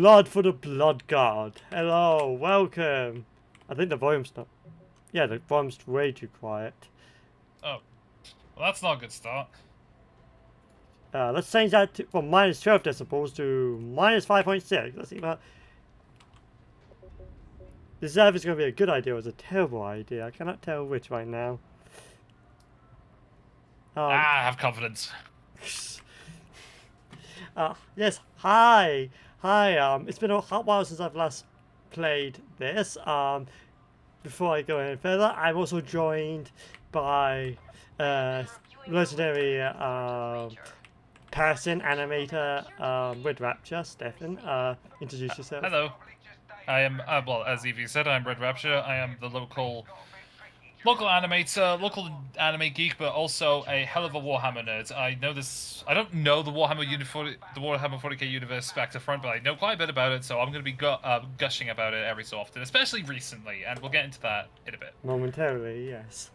Blood for the Blood God. Hello, welcome. I think the volume's not... Yeah, the volume's way too quiet. Oh. Well, that's not a good start. Let's change that to, from -12 decibels to -5.6. Let's see about... This is either going to be a good idea or it's a terrible idea. I cannot tell which right now. Have confidence. Yes, hi. Hi, it's been a hot while since I've last played this. Before I go any further, I'm also joined by legendary person animator Red Rapture, Stefan. Introduce yourself. Hello. I am, well, as Evie said, I'm Red Rapture. I am the local animator, local anime geek, but also a hell of a Warhammer nerd. I don't know the Warhammer 40k universe back to front, but I know quite a bit about it, so I'm going to be gushing about it every so often, especially recently, and we'll get into that in a bit. Momentarily, yes.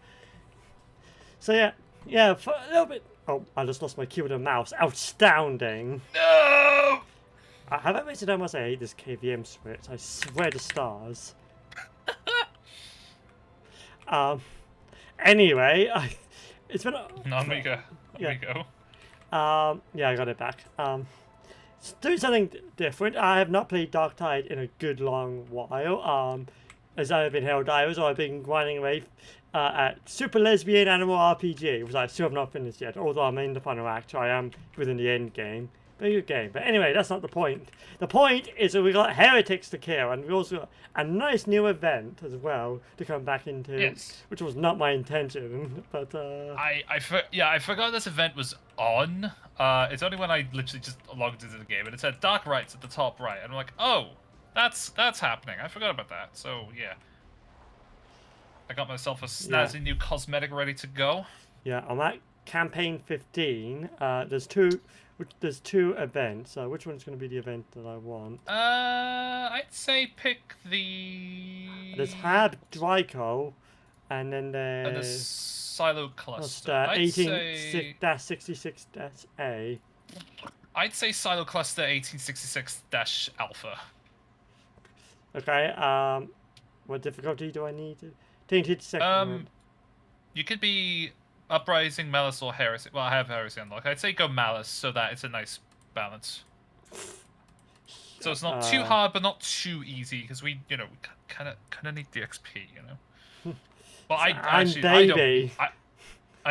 So yeah, for a little bit... Oh, I just lost my keyboard and mouse. Outstanding! No! Have I mentioned how much I hate this KVM switch? I swear to stars. Anyway, it's been... On we go. Yeah, I got it back. Doing something different. I have not played Darktide in a good long while. As I've been Helldivers, or I've been grinding away at Super Lesbian Animal RPG, which I still have not finished yet, although I'm in the final act, so I am within the end game. Very good game. But anyway, that's not the point. The point is that we got heretics to kill, and we also got a nice new event as well to come back into, yes. Which was not my intention. But I forgot this event was on. It's only when I literally just logged into the game, and it said Dark Rights at the top right, and I'm like, oh, that's happening. I forgot about that. So yeah, I got myself a snazzy new cosmetic ready to go. Yeah, I'm at campaign 15. There's two events. Which one's going to be the event that I want? I'd say pick the... There's Hab Dryco, and then there's... Silo Cluster. 18-66-A. I'd say Silo Cluster 1866-Alpha. Okay, what difficulty do I need? Tainted Second. You could be... Uprising, Malice, or Heresy. Well, I have Heresy unlocked. I'd say go Malice so that it's a nice balance. So it's not too hard, but not too easy, because we, kind of need the XP, Well, I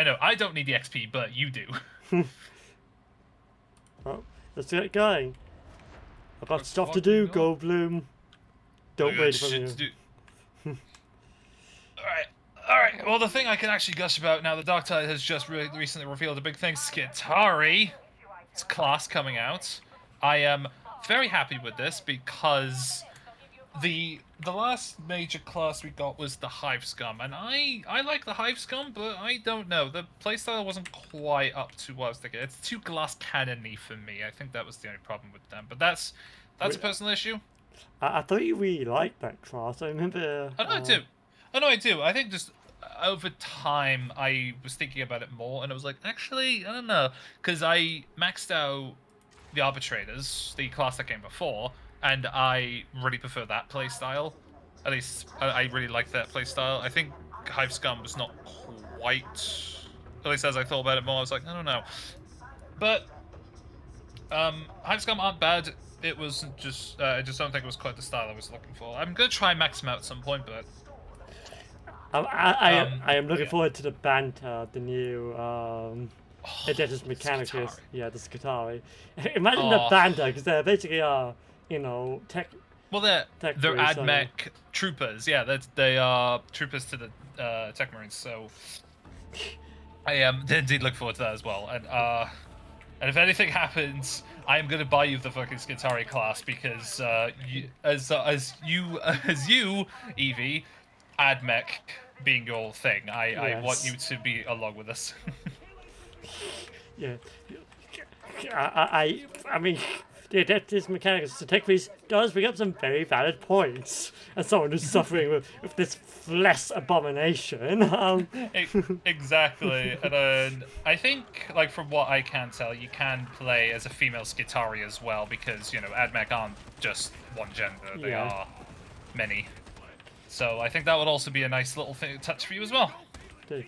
know I don't need the XP, but you do. Well, let's get it going. I've got stuff to do, Goldblum. Don't wait for me. Alright, well, the thing I can actually gush about now that Darktide has just recently revealed a big thing, Skitari. It's class coming out. I am very happy with this because the last major class we got was the Hive Scum, and I like the Hive Scum, but I don't know. The playstyle wasn't quite up to what I was thinking. It's too glass cannon-y for me. I think that was the only problem with them, but that's a personal issue. I thought you really liked that class. I remember... Oh, no, I do. Oh, no, I do. I think just over time, I was thinking about it more, and I was like, actually, I don't know. Because I maxed out the Arbitrators, the class that came before, and I really prefer that playstyle. At least, I really like that playstyle. I think Hive Scum was not quite... At least as I thought about it more, I was like, I don't know. But, Hive Scum aren't bad. It wasn't just... I just don't think it was quite the style I was looking for. I'm going to try and max them out at some point, but... I am looking forward to the banter, the new Editors Mechanicus. Yeah, the Skitari. Imagine the banter, because they're basically tech. Well, they're AdMech troopers. Yeah, they are troopers to the Tech Marines. So I indeed look forward to that as well. And if anything happens, I am going to buy you the fucking Skitari class because as you Evie. AdMech being your thing. I want you to be along with us. Yeah. I mean, the adaptive mechanics to tech freeze does bring up some very valid points. As someone who's suffering with this flesh abomination. Exactly. And then I think, like, from what I can tell, you can play as a female Skitari as well, because, you know, AdMech aren't just one gender, they are many. So I think that would also be a nice little touch for you as well. Dude.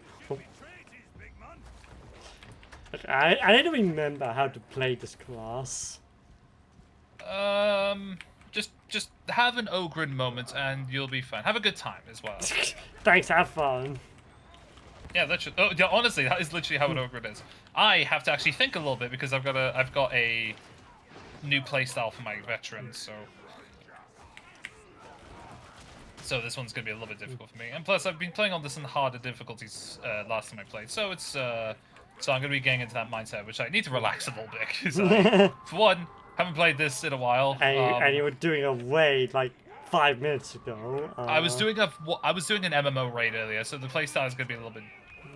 I need to remember how to play this class. Just have an Ogren moment and you'll be fine. Have a good time as well. Thanks, have fun. Yeah, literally. Oh, yeah, honestly, that is literally how an Ogren is. I have to actually think a little bit because I've got a new playstyle for my veterans, so this one's gonna be a little bit difficult for me. And plus, I've been playing on this in harder difficulties last time I played, so it's so I'm gonna be getting into that mindset, which I need to relax a little bit because for one, haven't played this in a while. And you were doing a raid like 5 minutes ago. I was doing an MMO raid earlier, so the playstyle is gonna be a little bit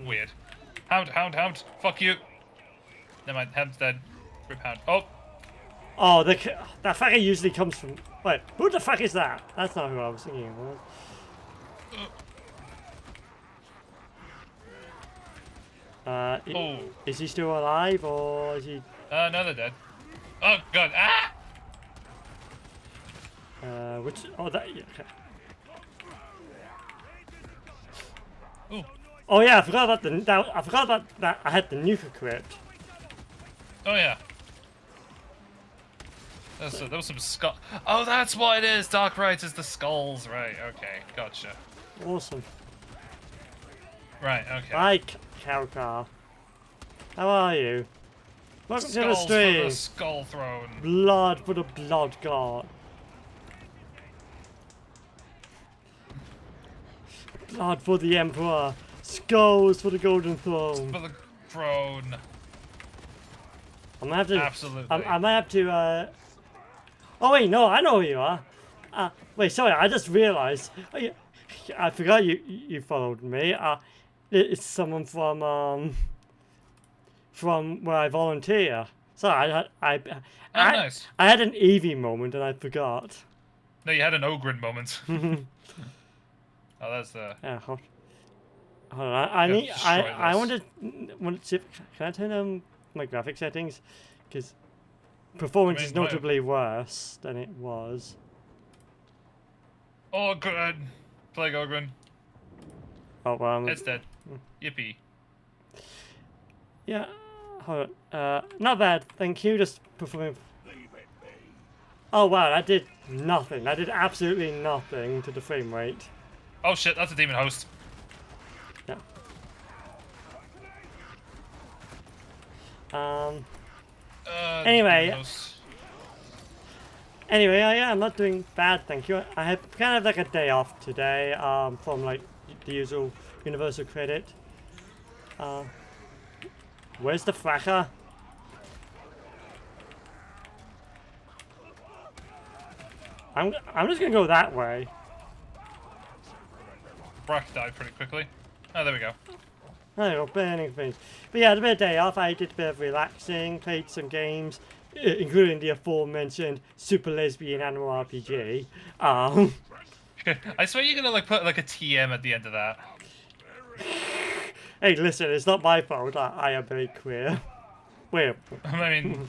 weird. Hound! Fuck you! Never mind, Hound's dead. Rip Hound. Oh, that fucker usually comes from. Wait, who the fuck is that? That's not who I was thinking of. Is he still alive or is he? No, they're dead. Oh god! Ah! Which? Oh, that. Yeah, okay. Ooh. Oh yeah, I forgot about I forgot about that. I had the nuka crypt. Oh yeah. There was some skull. Oh, that's what it is. Darktide is the skulls, right? Okay, gotcha. Awesome. Right. Okay. Hi, Kaukar. How are you? Welcome to the Skulls stream. for the skull throne. Blood for the blood god. Blood for the emperor. Skulls for the golden throne. For the throne. I'm gonna have to. Absolutely. I might have to. Oh wait, no, I know who you are. Wait, sorry, I just realized. I forgot you followed me. It's someone from where I volunteer. Sorry, Nice. I had an Eevee moment and I forgot. No, you had an Ogren moment. Oh, that's the. Yeah, hold on. I wanted to. Can I turn on my graphic settings? Because performance is notably worse than it was. Oh, good. Plague Ogren. Oh well. It's dead. Yippee. Yeah. Hold on. Not bad. Thank you. Just performing. Oh wow, that did nothing. That did absolutely nothing to the frame rate. Oh shit, that's a demon host. Yeah. Anyway. Anyway, yeah, I'm not doing bad, thank you. I have kind of like a day off today, from like the usual universal credit. Where's the fracker? I'm just gonna go that way. Brack died pretty quickly. Oh, there we go. There you go, burning things. But yeah, I had a bit of day off. I did a bit of relaxing, played some games, including the aforementioned super lesbian animal RPG. I swear you're gonna like put like a TM at the end of that. Hey, listen, it's not my fault. I am very queer. Wait. I mean,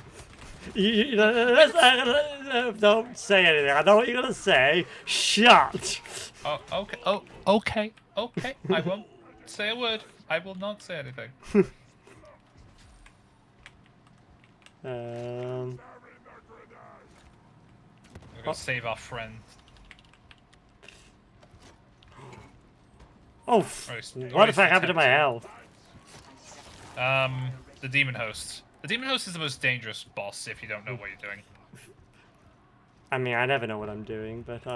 don't say anything. I know what you're gonna say. Shut. oh, okay. Oh, okay. Okay. I won't say a word. I will not say anything. We're gonna save our friend. Oh, what the fuck happened to my health? The demon host. The demon host is the most dangerous boss if you don't know what you're doing. I mean, I never know what I'm doing, but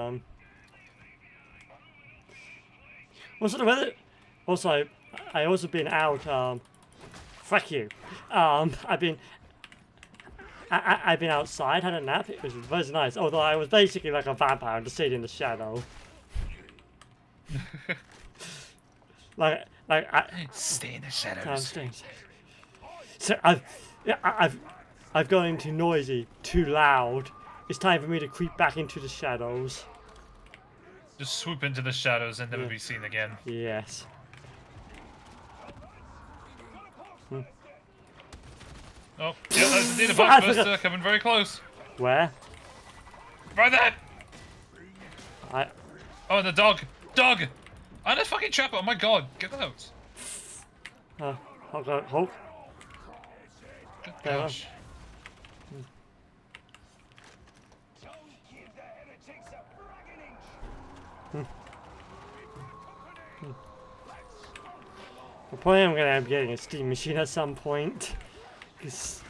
Also, the weather. Also, I also been out. Fuck you. I've been outside, had a nap. It was very nice. Although I was basically like a vampire and just stayed in the shadow. like I stay in the shadows. So I've I've gone too noisy, too loud. It's time for me to creep back into the shadows. Just swoop into the shadows and never be seen again. Yes. Oh, yeah, there's indeed a box buster coming very close. Where? Right there! I... Oh, and the dog! Dog! And a fucking trapper! Oh my god, get out! Hold on, hold. Good gosh. Probably I'm gonna end up getting a steam machine at some point.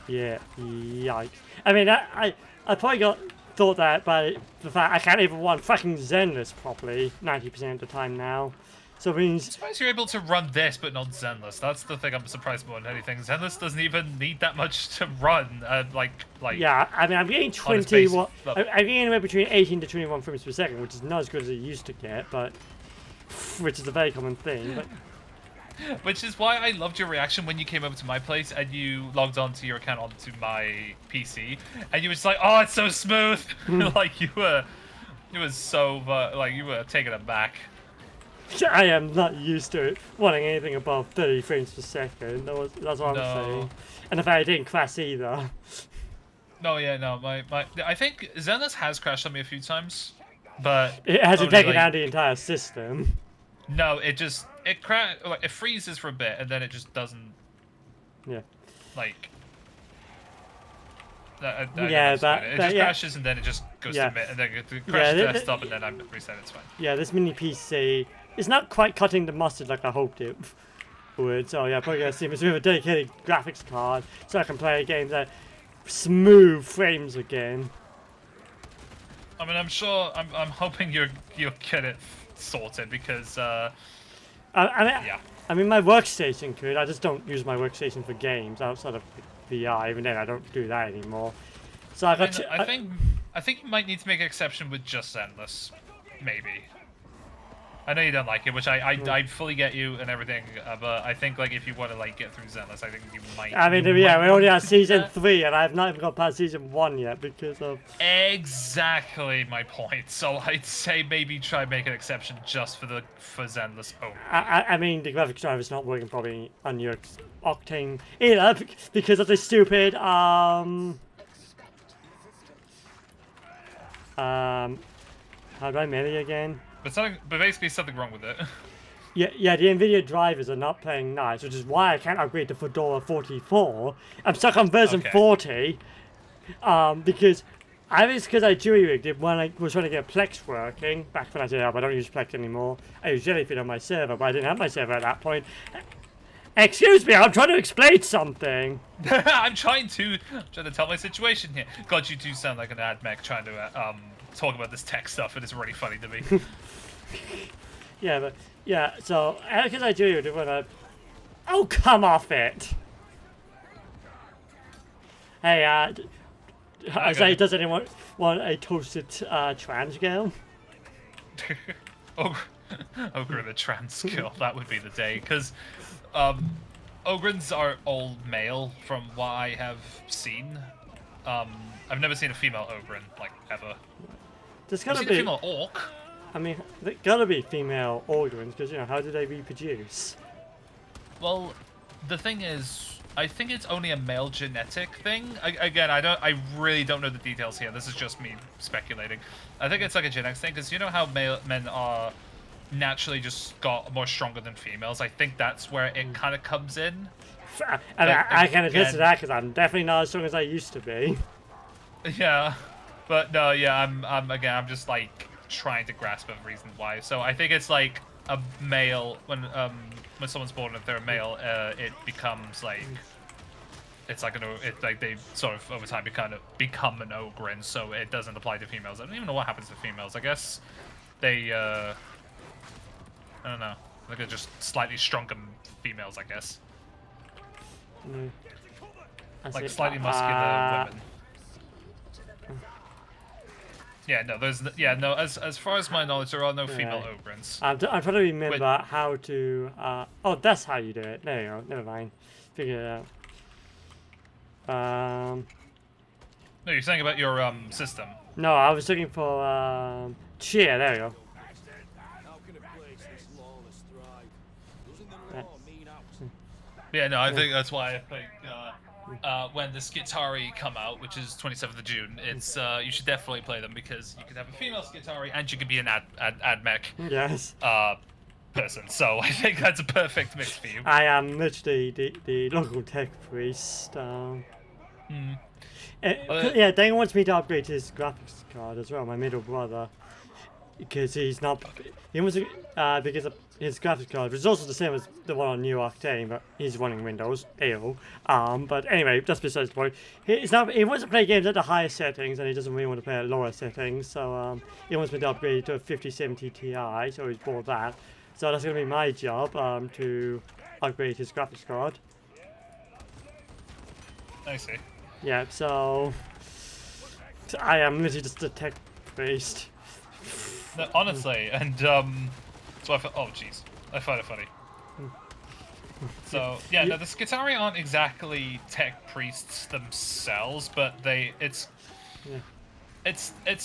Yeah, yikes. I mean, I probably thought that by the fact I can't even run fucking Zenless properly 90% of the time now. So it means... I'm surprised you're able to run this, but not Zenless. That's the thing I'm surprised more than anything. Zenless doesn't even need that much to run. Like. Yeah, I mean, I'm getting 20. I'm getting anywhere between 18 to 21 frames per second, which is not as good as it used to get, but which is a very common thing. But which is why I loved your reaction when you came over to my place and you logged onto your account onto my PC, and you were just like, "Oh, it's so smooth!" Like you were so like you were taken aback. I am not used to it wanting anything above 30 frames per second. That's what I'm saying. And the fact I didn't crash either. No, yeah, no. I think Zenless has crashed on me a few times, but it hasn't taken out the entire system. No, it freezes for a bit and then it just doesn't. Yeah. Like. It just crashes and then it just goes to mid and then it crashes to stop and then I reset. It's fine. Yeah, this mini PC is not quite cutting the mustard like I hoped it would. So yeah, probably gonna see me with a dedicated graphics card so I can play games at smooth frames again. I mean, I'm sure. I'm hoping you'll get it sorted because. I mean, my workstation could. I just don't use my workstation for games outside of VR. Even then, I don't do that anymore. So I think you might need to make an exception with just Zenless, maybe. I know you don't like it, which I fully get you and everything, but I think like if you want to like get through Zenless, I think you might. I mean, yeah, we're only at season 3, and I've not even got past season 1 yet because of. Exactly my point. So I'd say maybe try make an exception just for Zenless only. I mean, the graphics driver is not working probably on your Octane either because of the stupid how do I melee again? But basically something wrong with it. Yeah, the NVIDIA drivers are not playing nice, which is why I can't upgrade to Fedora 44. I'm stuck on version 40, because I jury-rigged it when I was trying to get Plex working, back when I did it up. I don't use Plex anymore. I use Jellyfin on my server, but I didn't have my server at that point. Excuse me, I'm trying to explain something. I'm trying to tell my situation here. God, you do sound like an ad mech trying to talk about this tech stuff, and it's really funny to me. So because I do it when I... Oh, come off it! Hey, I say, does anyone want a toasted trans girl? Ogre the trans girl, that would be the day, because Ogrins are all male from what I have seen. I've never seen a female Ogrin, like, ever. There's gotta be a female orc. I mean, there gotta be female Ogrins, because, you know, how do they reproduce? Well, the thing is, I think it's only a male genetic thing. I really don't know the details here. This is just me speculating. I think it's like a genetics thing, because you know how men are naturally just got more stronger than females. I think that's where it kind of comes in. I can attest to that, because I'm definitely not as strong as I used to be. Yeah, but no, yeah, I'm just like trying to grasp a reason why. So I think it's like a male when someone's born, if they're a male, it becomes like it's like they sort of over time become an ogre, so it doesn't apply to females. I don't even know what happens to females. I guess they I don't know. Like they're just slightly stronger females, I guess. Like slightly muscular women. Yeah, no. As far as my knowledge, there are no female Ogrins. I'm trying to remember how to. Oh, that's how you do it. There you go. Never mind. Figure it out. No, you're saying about your system. No, I was looking for cheer. There we go. How can a place this lawless thrive? Doesn't the law mean out? Yeah, no, I think that's why I think when the Skitari come out, which is 27th of June, it's you should definitely play them because you can have a female Skitari and you can be an ad mech Yes. person. So I think that's a perfect mix for you. I am literally the local tech priest. Yeah, Dane wants me to upgrade his graphics card as well, my middle brother, because he's not. He wants to, because of his graphics card, which is also the same as the one on New Octane, but he's running Windows. Ew. But anyway, that's besides the point. He wants to play games at the higher settings, and he doesn't really want to play at lower settings. So he wants me to upgrade to a 5070 Ti. So he's bought that. So that's going to be my job to upgrade his graphics card. I see. Yeah, so I am literally just a tech priest. No, honestly, and so I thought, oh jeez, I find it funny. So yeah, no, the Skitari aren't exactly tech priests themselves, but it's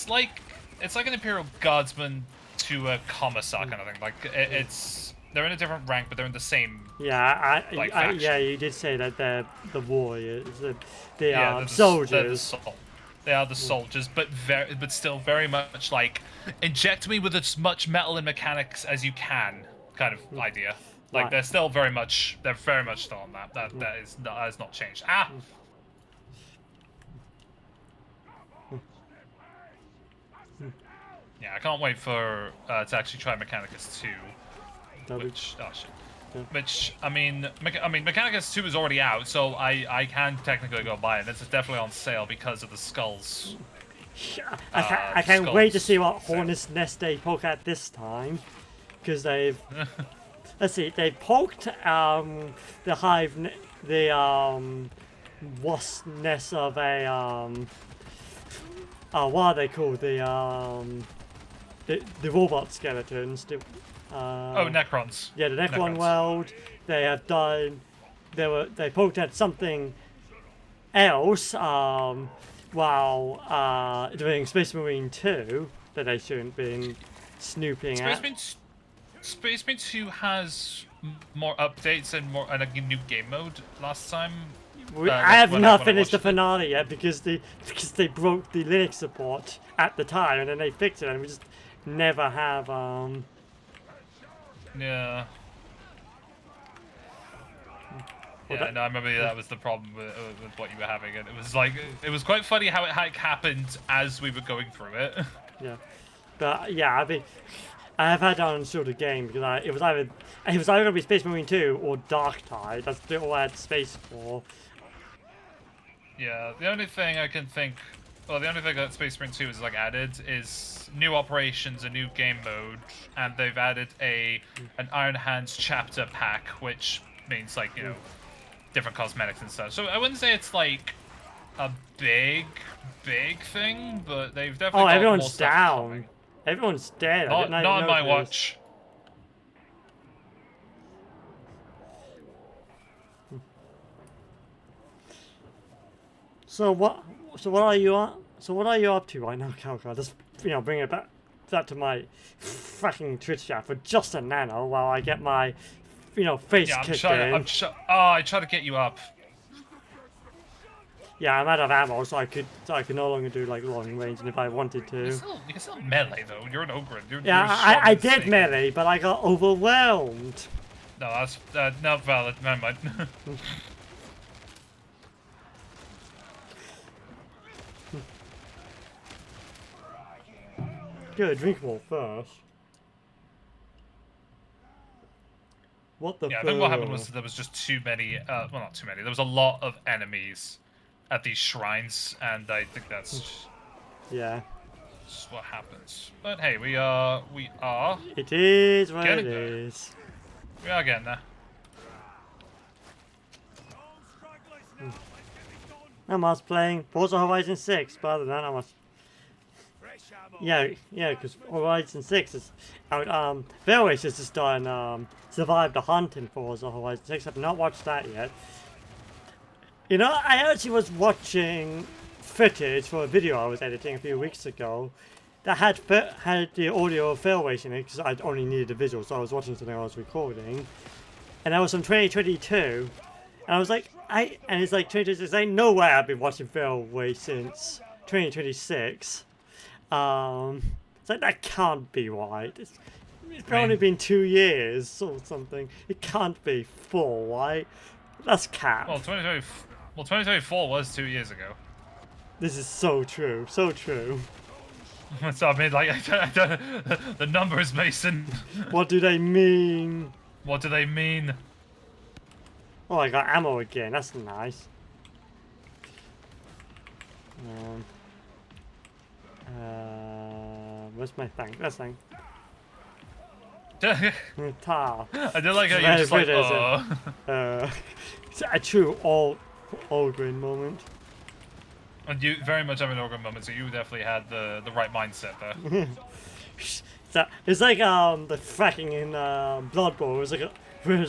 like an Imperial Guardsman to a Commissar kind of thing. Like they're in a different rank, but they're in the same. Yeah, faction. you did say that they're the warriors, they Yeah, are they're soldiers. They are the soldiers, but still very much like inject me with as much metal and mechanics as you can, kind of idea. Like Right. they're very much still on that. That has not changed. Ah. Yeah, I can't wait for to actually try Mechanicus 2. Which oh shit. Yeah. Which I mean Mechanicus 2 is already out, so I can technically go buy it. It's definitely on sale because of the skulls. I can't wait to see what sale. Hornet's Nest they poke at this time, because they've let's see, they poked the Hive, the wasp nest of a what are they called, the robot skeletons. Oh, Necrons. Yeah, the Necron Necrons. world. They have done. They poked at something else while doing Space Marine 2 that they shouldn't been snooping at. Space Marine 2 has more updates and a new game mode last time. I have not when I finished the watched it. finale yet because they broke the Linux support at the time, and then they fixed it, and we just never have Yeah. Well, Yeah, no, I remember that was the problem with what you were having, and it was quite funny how it happened as we were going through it. Yeah, but yeah, I have had to uninstall the game because it was either going to be Space Marine 2 or Darktide. That's all I had space for. Yeah, the only thing I can think, well, the only thing that Space Marine 2 is added is new operations, a new game mode, and they've added an Iron Hands chapter pack, which means different cosmetics and stuff. So I wouldn't say it's a big thing, but they've definitely. Oh, got everyone's more stuff down. coming. Everyone's dead. Not on my watch. watch. So what are you up to right now, Calcar? Just bring it back to my fucking Twitch chat for just a nano while I get my face Yeah, kicked in. I try to get you up. Yeah, I'm out of ammo, so I could no longer do long range, and if I wanted to. You can still melee though. You're an ogre. Yeah, I did melee, but I got overwhelmed. No, that's not valid. Never mind. Get a drink more first. What the Yeah, I think what happened was there was just too many. Well, not too many. There was a lot of enemies at these shrines, and I think that's Yeah. just what happens. But hey, we are. It is what it Getting there. is. We are getting there. I'm us playing Forza Horizon 6, but other than that, I'm us. Yeah, because Horizon 6 is out. Fairways has just done Survive the Hunt in Forza Horizon 6. I've not watched that yet. I actually was watching footage for a video I was editing a few weeks ago that had the audio failways in it because I only needed the visual, so I was watching something I was recording, and that was from 2022, and I was like, and it's like 2026. Ain't no way I've been watching failway since 2026. It's like that can't be right. It's only been 2 years or something. It can't be 4, right? That's cap. Well, 2024 was 2 years ago. This is so true, so true. So I mean, like, the numbers, Mason. What do they mean? What do they mean? Oh, I got ammo again. That's nice. Where's my thing? That's thing. Tar. I do like how you're just like, oh. It's a true Aldrin moment. And you very much have an organ moment, so you definitely had the right mindset there. So it's like the fracking in Blood Bowl. It was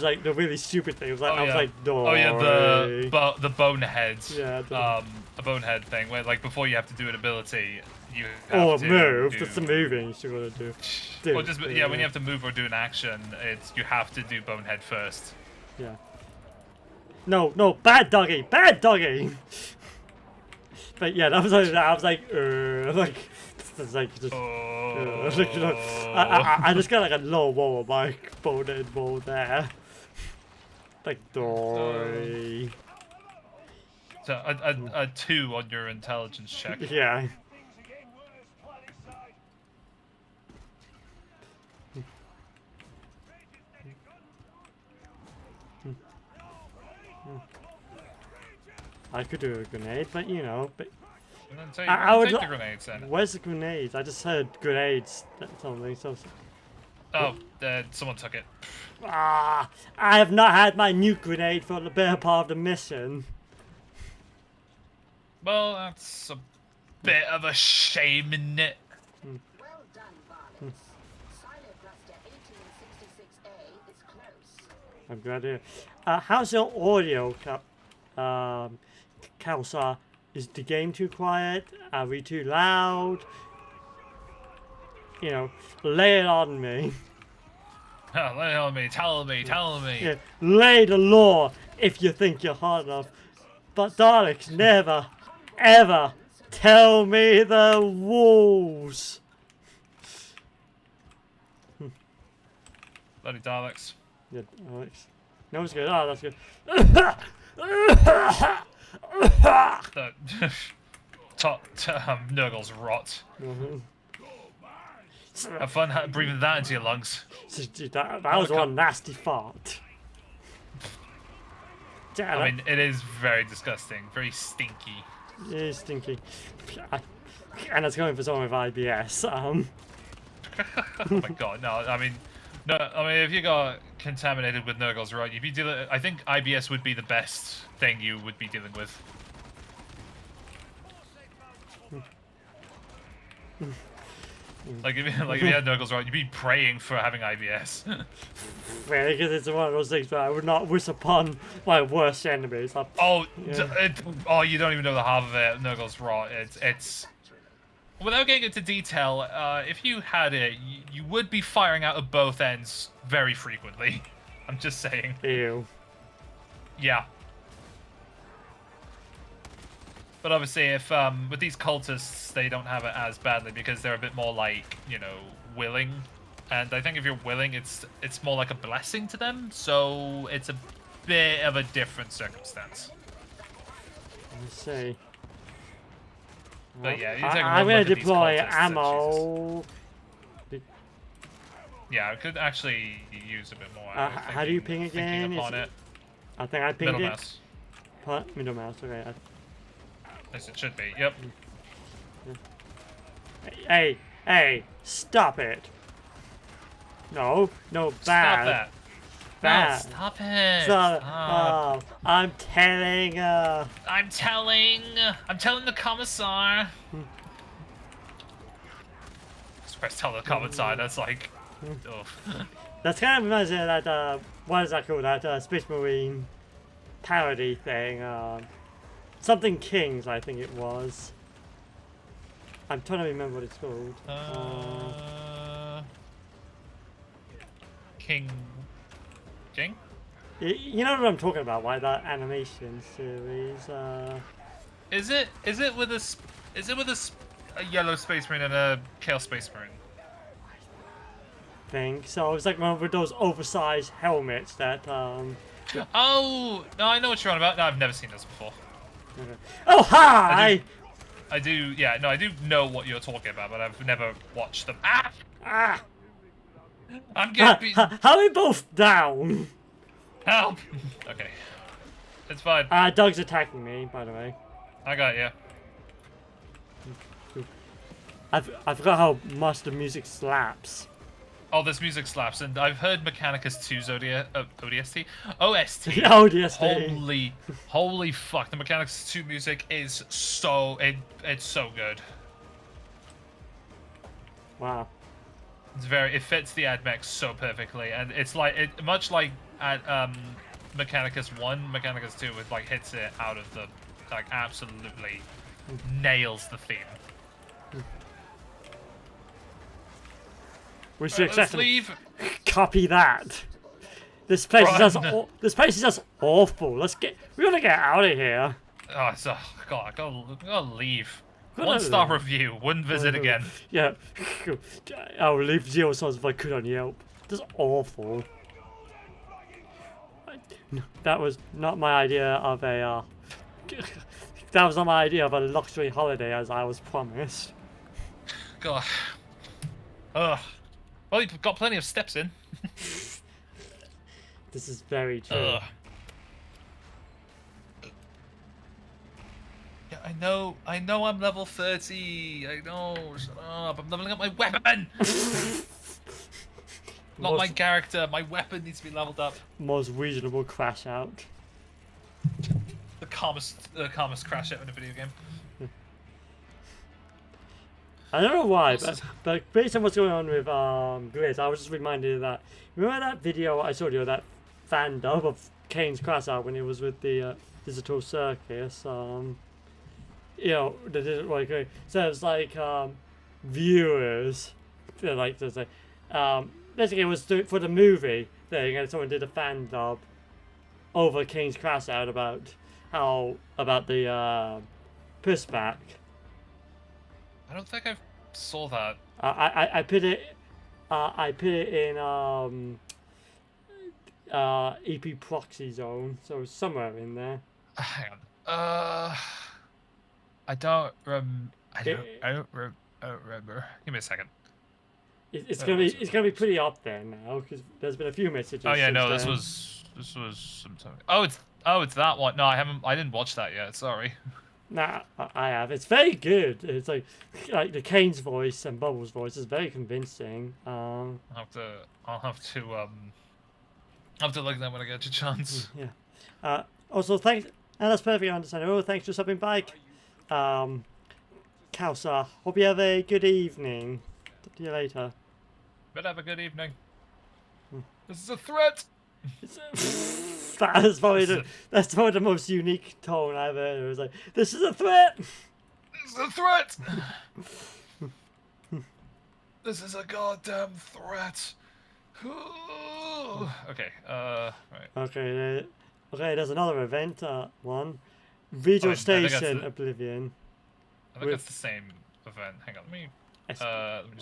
like the really stupid thing. It was like I was like, oh yeah, the bonehead. Yeah. The bonehead thing where like before you have to do an ability, you have to move. do... That's the moving you still gotta do. Well, just when you have to move or do an action, you have to do bonehead first. Yeah. No, bad doggy. But yeah, that was like I was like just. I just got like a low wall of my bonehead wall there. Like dory. So a 2 on your intelligence check. Yeah. I could do a grenade, but you know, And then so I would take the grenades then. Where's the grenades? I just heard grenades. That's something. So. Oh, someone took it. I have not had my nuke grenade for the better part of the mission. Well, that's a bit of a shame, isn't it? Well done, Varlets. Silo cluster 1866A is close. I'm glad to hear. How's your audio, Kalsar? Is the game too quiet? Are we too loud? You know, lay it on me. Oh, lay it on me, tell me. Yeah, lay the law if you think you're hard enough. But Daleks never, ever tell me the rules. Bloody Daleks. Yeah, Alex. No, it's good. Oh, that's good. Nurgle's rot. Mhm. Have fun breathing that into your lungs. That was one nasty fart. I mean, it is very disgusting, very stinky. It is stinky. And it's going for someone with IBS. Oh my god, no, I mean, if you got contaminated with Nurgle's rot, you'd be dealing. I think IBS would be the best thing you would be dealing with. Like if you had Nurgle's rot, you'd be praying for having IBS. Yeah, because it's one of those things where I would not wish upon my worst enemies. You don't even know the half of it. Nurgle's rot. It's. Without getting into detail, if you had it, you would be firing out of both ends very frequently. I'm just saying. Ew. Yeah. But obviously, if with these cultists, they don't have it as badly because they're a bit more like, willing. And I think if you're willing, it's more like a blessing to them. So it's a bit of a different circumstance. Let's see. But yeah, I'm going to deploy ammo. Yeah, I could actually use a bit more. How do you ping again? I think I pinged middle it. mouse. Middle mouse, okay. Yes, it should be. Yep. Hey, stop it. No, bad. Stop that. Bad. No, stop it. Stop. Stop. I'm telling the commissar. Express tell the commissar, that's like... That's kind of reminds me of that, what is that called, that Space Marine parody thing, something Kings, I think it was. I'm trying to remember what it's called. King. You know what I'm talking about, right? That animation series. Is it with a a yellow space marine and a Chaos space marine? Thing. So it was like one of those oversized helmets that. Oh no, I know what you're on about. No, I've never seen this before. Oh hi! I do. Yeah, no, I do know what you're talking about, but I've never watched them. Ah! Ah! I'm getting beaten. How are we both down? Help! Okay, it's fine. Doug's attacking me, by the way. I got you. I forgot how much the music slaps. Oh, this music slaps, and I've heard Mechanicus 2's ODST. ODST. Holy fuck! The Mechanicus 2 music is it's so good. Wow. It fits the AdMech so perfectly, and it's like much like at Mechanicus 1, Mechanicus 2 with like hits it out of the like absolutely nails the theme. We should Let's leave. copy that. This place is just awful. We gotta get out of here. Oh, God, I gotta leave. One star review, wouldn't visit again. Yeah. I would leave 0 stars if I could on Yelp. That's awful. That was not my idea of a. That was not my idea of a luxury holiday as I was promised. God. Ugh. Well, you've got plenty of steps in. This is very true. Ugh. Yeah, I know I'm level 30. I know, shut up. I'm leveling up my weapon! Not my character, my weapon needs to be leveled up. Most reasonable crash out. The calmest crash out in a video game. I don't know why, but based on what's going on with Grizz, I was just reminded of that. Remember that video I showed you, that fan dub of Kane's crash out when he was with the Digital Circus? You know, so it's like viewers, like there's like basically it was for the movie thing, and someone did a fan dub over Kane's crash out about the pushback. I don't think I saw that. I put it in EP proxy zone, so it's somewhere in there. Hang on. I don't remember. Give me a second. It's gonna be pretty up there now because there's been a few messages. Oh yeah, no, then. this was some time. Oh, it's that one. No, I didn't watch that yet. Sorry. Nah, I have. It's very good. It's like the Kane's voice and Bubble's voice is very convincing. I'll have to look at that when I get a chance. Yeah. Also, thanks. And that's perfectly understandable. Thanks for stopping by. Kausa, hope you have a good evening. Talk to you later. But have a good evening. This is a threat. That's probably the most unique tone I've heard. It was like, this is a threat. This is a threat. This is a goddamn threat. Okay. Right. Okay. There's another event. One. Visual Station Oblivion. I think that's the same event. Hang on. Let me just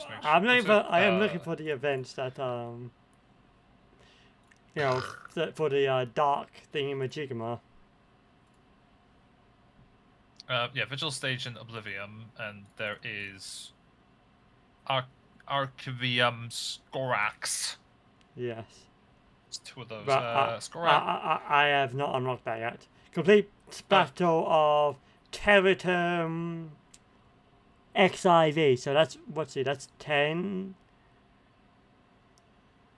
make sure. I am looking for the events that you know, for the dark thingamajigama. Yeah, Vigil Station Oblivion, and there is Archivium Skorax. Yes. It's two of those. I have not unlocked that yet. Complete Battle of Terraterm XIV. So that's, that's 10.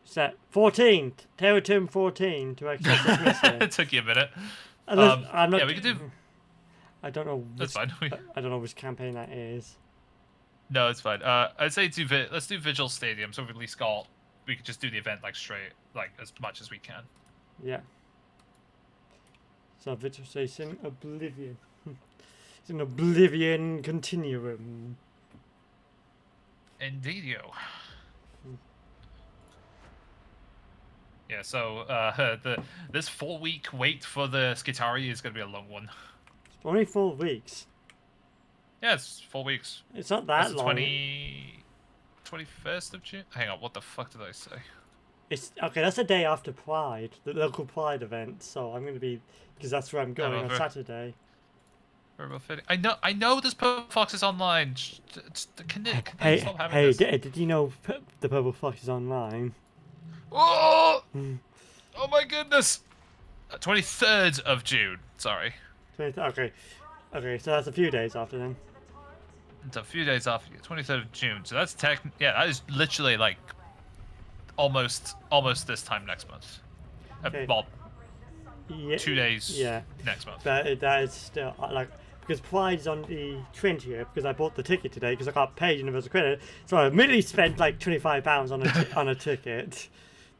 Is that 14? Terraterm 14 to access this mission. It took you a minute. I'm not, yeah, we could do. I don't know. That's fine. I don't know which campaign that is. No, it's fine. I'd say let's do Vigil Stadium, so we've at least got. We could just do the event like straight, like as much as we can. Yeah. So Vigil Station Oblivion. It's an Oblivion continuum. Indeedio. Yeah, so this 4-week wait for the Skitari is going to be a long one. It's only 4 weeks. Yeah, it's 4 weeks. It's not That's that the long. 21st of June? Hang on, what the fuck did I say? It's okay. That's the day after Pride, the local Pride event. So I'm going to be, because that's where I'm going on over. Saturday. Very well fitting. I know there's Purple Foxes online. Can you Hey, stop having hey, this? did you know the Purple Fox is online? Oh! Oh my goodness! 23rd of June, sorry. Okay, so that's a few days after then. It's a few days after 23rd of June, so that's yeah, that is literally like almost this time next month. Okay. Well, Yeah, 2 days Yeah, next month. but that is still like because Pride's on the 20th. Because I bought the ticket today because I got paid Universal Credit, so I immediately spent like £25 on on a ticket.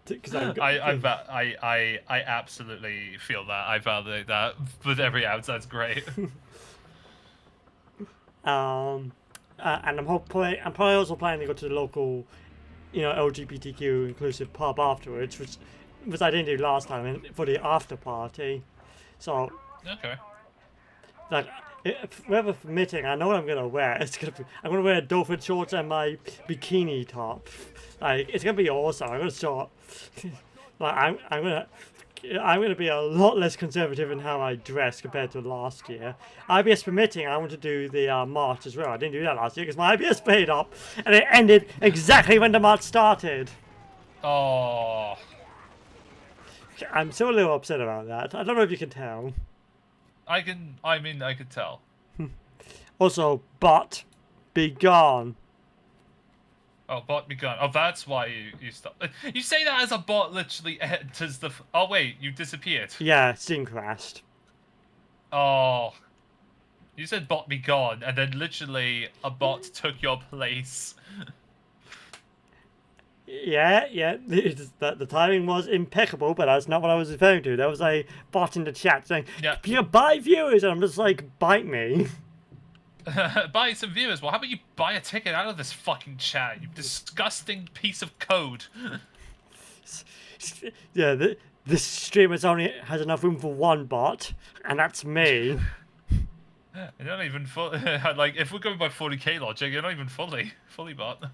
Because I absolutely feel that. I validate that with every ounce. That's great. And I'm probably also planning to go to the local, LGBTQ inclusive pub afterwards, which I didn't do last time for the after party. So, Okay. like, weather permitting, I know what I'm gonna wear. I'm gonna wear dolphin shorts and my bikini top. Like, it's gonna be awesome. I'm gonna start. Like, I'm gonna be a lot less conservative in how I dress compared to last year. IBS permitting, I want to do the march as well. I didn't do that last year because my IBS paid up and it ended exactly when the march started. Oh. I'm still a little upset about that. I don't know if you can tell. I could tell. Also, but be gone. Oh, bot be gone. Oh, that's why you stopped. You say that as a bot literally enters the. Oh wait, you disappeared. Yeah, Steam crashed. Oh. You said bot be gone, and then literally a bot took your place. Yeah, the timing was impeccable, but that's not what I was referring to. There was a bot in the chat saying, Yeah. "You buy viewers," and I'm just like, bite me. Buy some viewers. Well, how about you buy a ticket out of this fucking chat, you disgusting piece of code. Yeah, this stream only has enough room for one bot, and that's me. You're not even like, if we're going by 40k logic, you're not even fully bot.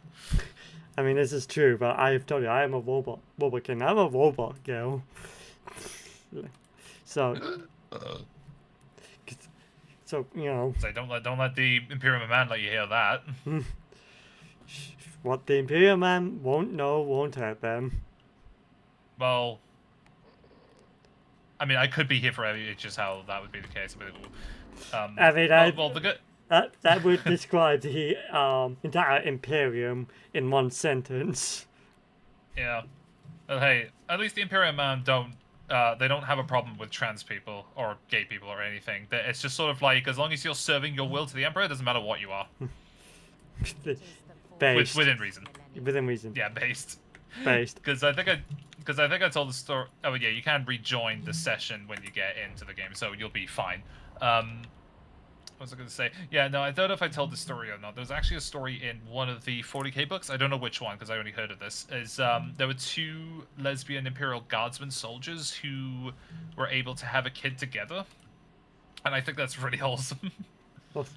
I mean, this is true, but I've told you, I am a robot king. I'm a robot girl. So, So don't let the Imperial Man let you hear that. what the Imperial Man won't know won't hurt them. Well, I mean, I could be here forever. It's just how that would be the case. I mean, the good. That would describe the entire Imperium in one sentence. Yeah. But hey, at least the Imperial Man they don't have a problem with trans people or gay people or anything. It's just sort of like, as long as you're serving your will to the Emperor, it doesn't matter what you are. Based. Within reason. Within reason. Yeah, based. Based. I think I told the story. Oh yeah, you can rejoin the session when you get into the game, so you'll be fine. What was I going to say? Yeah, no, I don't know if I told the story or not. There was actually a story in one of the 40k books. I don't know which one because I only heard of this. There were 2 lesbian Imperial Guardsmen soldiers who were able to have a kid together, and I think that's really wholesome. Well,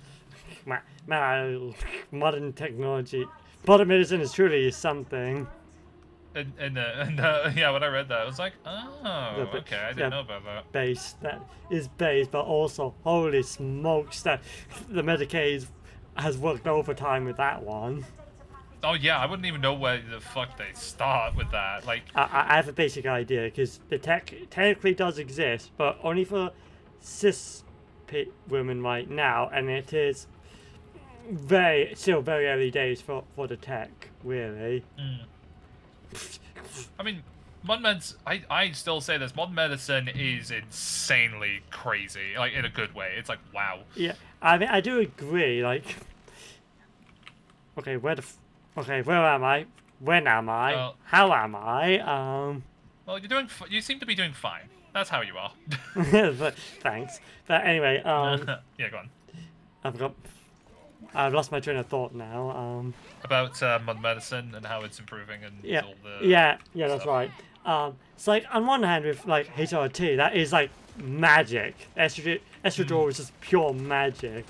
modern technology, modern medicine is truly something. Yeah, when I read that, I was like, oh, okay, I didn't know about that. That is based, but also, holy smokes, that the Medicaid has worked overtime with that one. Oh yeah, I wouldn't even know where the fuck they start with that. Like, I have a basic idea, because the tech technically does exist, but only for cis women right now, and it is still very early days for the tech, really. I mean, I still say this, modern medicine is insanely crazy, like, in a good way. It's like, wow. Yeah, I mean, I do agree, like, okay, where am I? When am I? How am I? Well, you seem to be doing fine. That's how you are. But, thanks. But anyway, yeah, go on. I've lost my train of thought now. About mod medicine and how it's improving and Yeah, all the yeah, that's stuff. right. It's like on one hand with like HRT, that is like magic. Estradiol is just pure magic.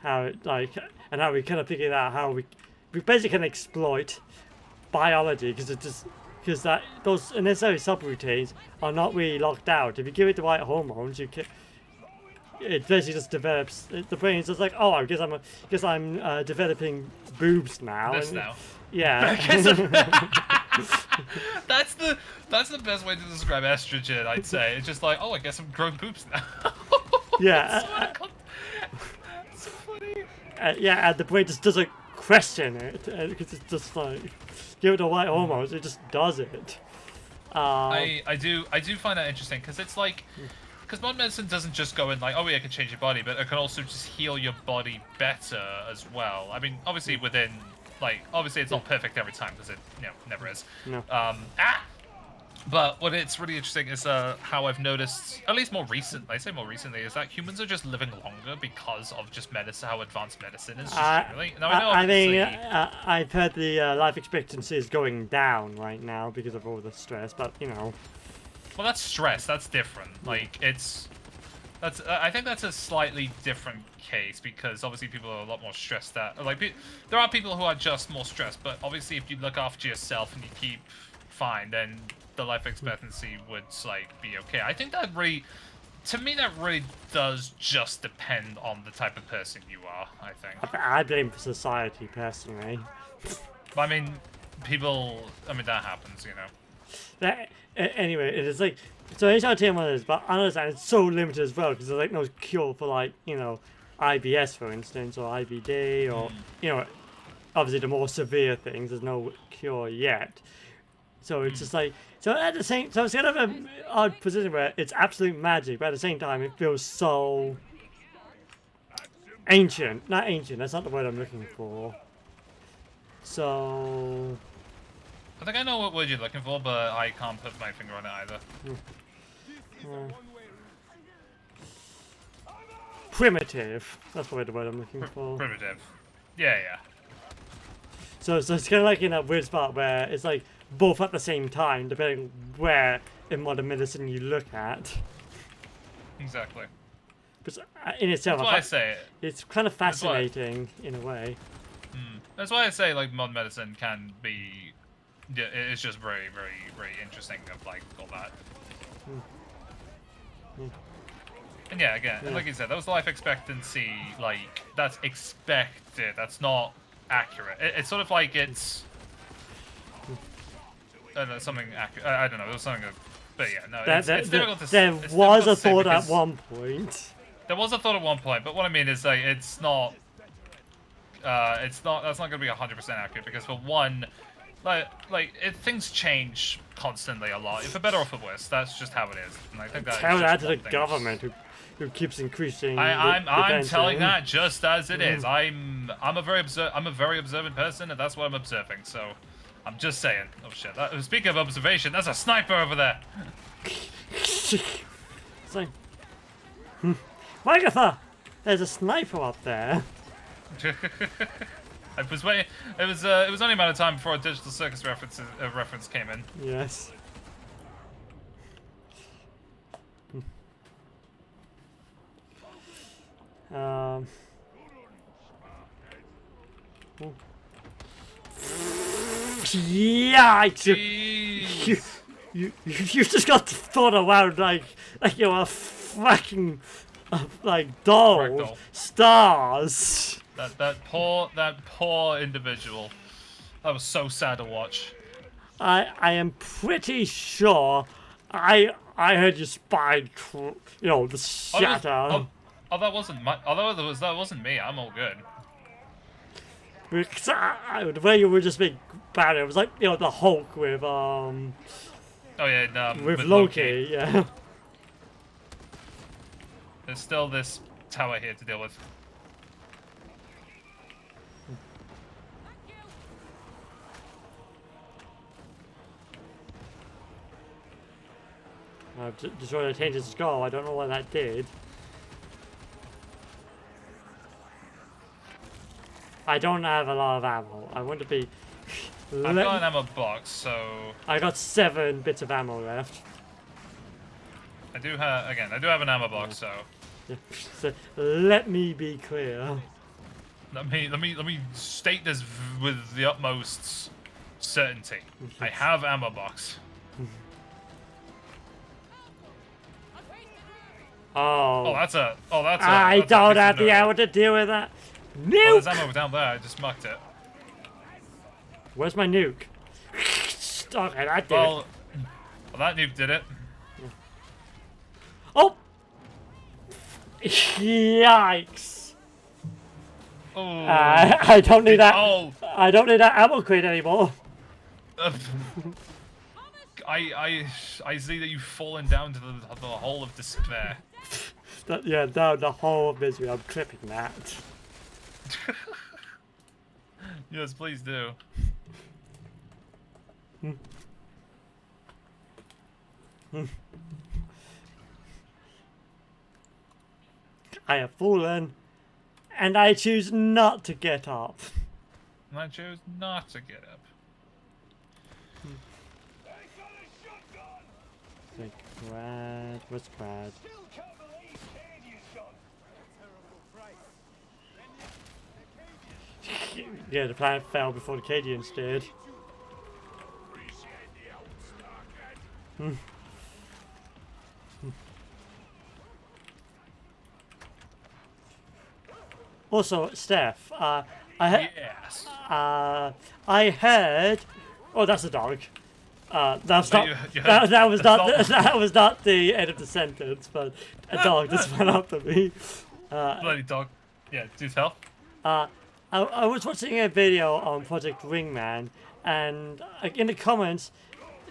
How it like and how we kind of figured out how we basically can exploit biology because that those unnecessary subroutines are not really locked out. If you give it the right hormones, you can. It basically just develops. The brain is just like, oh, I guess I'm developing boobs now. This and, now. Yeah. That's the best way to describe estrogen, I'd say. It's just like, oh, I guess I'm growing boobs now. Yeah. It's so funny. Yeah, and the brain just doesn't question it because it's just like give it the right hormones, it just does it. I do find that interesting because it's like, because modern medicine doesn't just go in like, oh yeah, it can change your body, but it can also just heal your body better as well. I mean, obviously within like, obviously it's not perfect every time because it never is. No. But what it's really interesting is how I've noticed, at least more recently, I say more recently, is that humans are just living longer because of just medicine, how advanced medicine is. Just generally. Now, I mean, I've heard the life expectancy is going down right now because of all the stress, but you know. Well, that's stress. That's different. Like I think that's a slightly different case because obviously people are a lot more stressed out. Like there are people who are just more stressed, but obviously if you look after yourself and you keep fine, then the life expectancy would like be okay. I think that really, to me, that really does just depend on the type of person you are. I think. I blame society personally. I mean, that happens, you know. Anyway, it is like so HRT and others, but I understand it's so limited as well because there's like no cure for like IBS for instance or IBD or obviously the more severe things. There's no cure yet. So it's just like so it's kind of an odd position where it's absolute magic, but at the same time it feels so ancient. Not ancient. That's not the word I'm looking for. So. I think I know what word you're looking for, but I can't put my finger on it either. Primitive. That's probably the word I'm looking for. Primitive. Yeah. So it's kind of like in that weird spot where it's like both at the same time, depending where in modern medicine you look at. Exactly. But in itself, that's why I say it. It's kind of fascinating in a way. That's why I say like modern medicine can be. Yeah, it's just very, very, very interesting of like all that. And yeah, again, like you said, that was the life expectancy. Like that's expected. That's not accurate. It's sort of like it's. I don't know, something accurate. I don't know. There was something. But yeah, no. It's difficult to. There was a thought at one point. There was a thought at one point, but what I mean is like it's not. That's not going to be 100% accurate because for one. Things change constantly a lot, for better or for worse. That's just how it is. And I think that tell that to the government who keeps increasing. I'm telling that just as it is. I'm a very observant person, and that's what I'm observing. So, I'm just saying. Oh shit! Speaking of observation, there's a sniper over there. So, Wagatha, there's a sniper up there. I was waiting. It was only a matter of time before a Digital Circus reference came in. Yes. Yeah, you just got thought around like you're a fucking like doll. Stars. That poor individual. That was so sad to watch. I am pretty sure I heard your spine, the shatter. That wasn't my. Although that wasn't me. I'm all good. Because the way you were just being bad, it was like the Hulk with Oh yeah, with Loki. Yeah. There's still this tower here to deal with. I've destroyed a tainted skull. I don't know what that did. I don't have a lot of ammo. I want to be. I've got an ammo box, so I got 7 bits of ammo left. I do have an ammo box, so Yeah. So let me be clear. let me state this with the utmost certainty. I have ammo box. Oh. That's a. I that's a don't piece of have the nerve. ammo to deal with that. Oh, there's Nuke! ammo down there. I just mucked it. Where's my nuke? Okay, that did it. Well, that nuke did it. Oh! Yikes! Oh. I don't need that. Oh. I don't need that ammo crate anymore. I see that you've fallen down to the hole of despair. Yeah, down the whole of misery. I'm clipping that. Yes, please do. I have fallen, and I choose not to get up. And I chose not to get up. Like, Brad, what's Brad? Yeah, the planet fell before the Cadians did. Also, Steph, Yes. I heard. Oh, that's a dog. That's So not. you That was not. that's That was not the end of the sentence. But a dog just went up to me. Bloody dog. Yeah, do tell. I was watching a video on Project Ringman, and in the comments,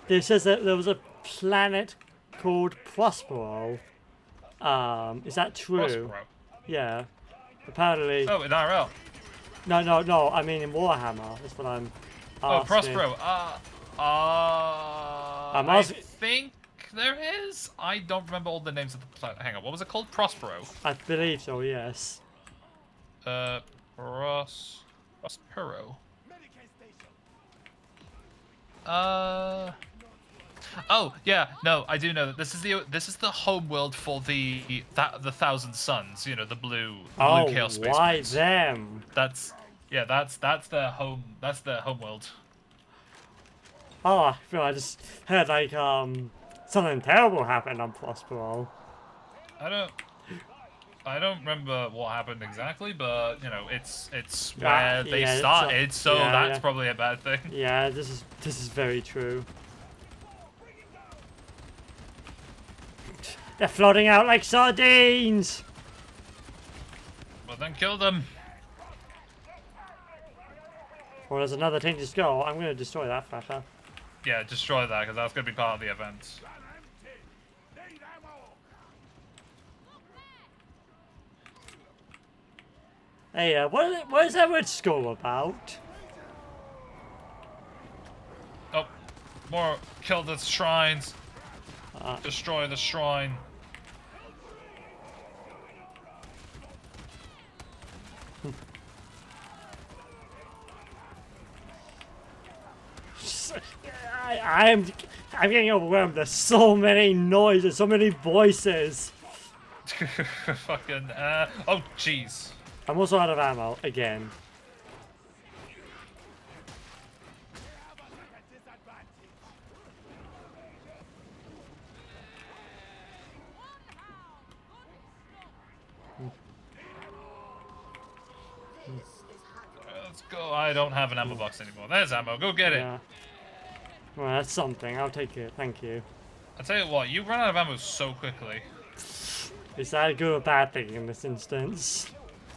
there says that there was a planet called Prospero. Is that true? Prospero. Yeah. Apparently. Oh, in IRL. No. I mean in Warhammer. That's what I'm. Oh, asking. Prospero. I'm I asking. think there is. I don't remember all the names of the planet. Hang on, what was it called? Prospero. I believe so. Yes. Prospero. Oh yeah, no, I do know that this is the home world for the Thousand Suns. You know, the blue Chaos Space why Marines. them? That's their home. That's their home world. Oh, I feel I just heard like something terrible happened on Prospero. I don't remember what happened exactly, but you know, it's Yeah, where they yeah, it's started, so yeah, that's yeah. probably a bad thing. Yeah, this is very true. They're floating out like sardines. Well, then kill them. Well, there's another thing to go. I'm gonna destroy that fucker. Yeah, destroy that because that's gonna be part of the event. Hey, what is that word skull about? Oh, more kill the shrines. Uh. Destroy the shrine. I'm getting overwhelmed. There's so many noises, so many voices. Fucking oh jeez. I'm also out of ammo again. Let's go. I don't have an ammo box anymore. There's ammo. Go get it. Yeah. Well, that's something. I'll take it. Thank you. I'll tell you what. You run out of ammo so quickly. Is that a good or bad thing in this instance?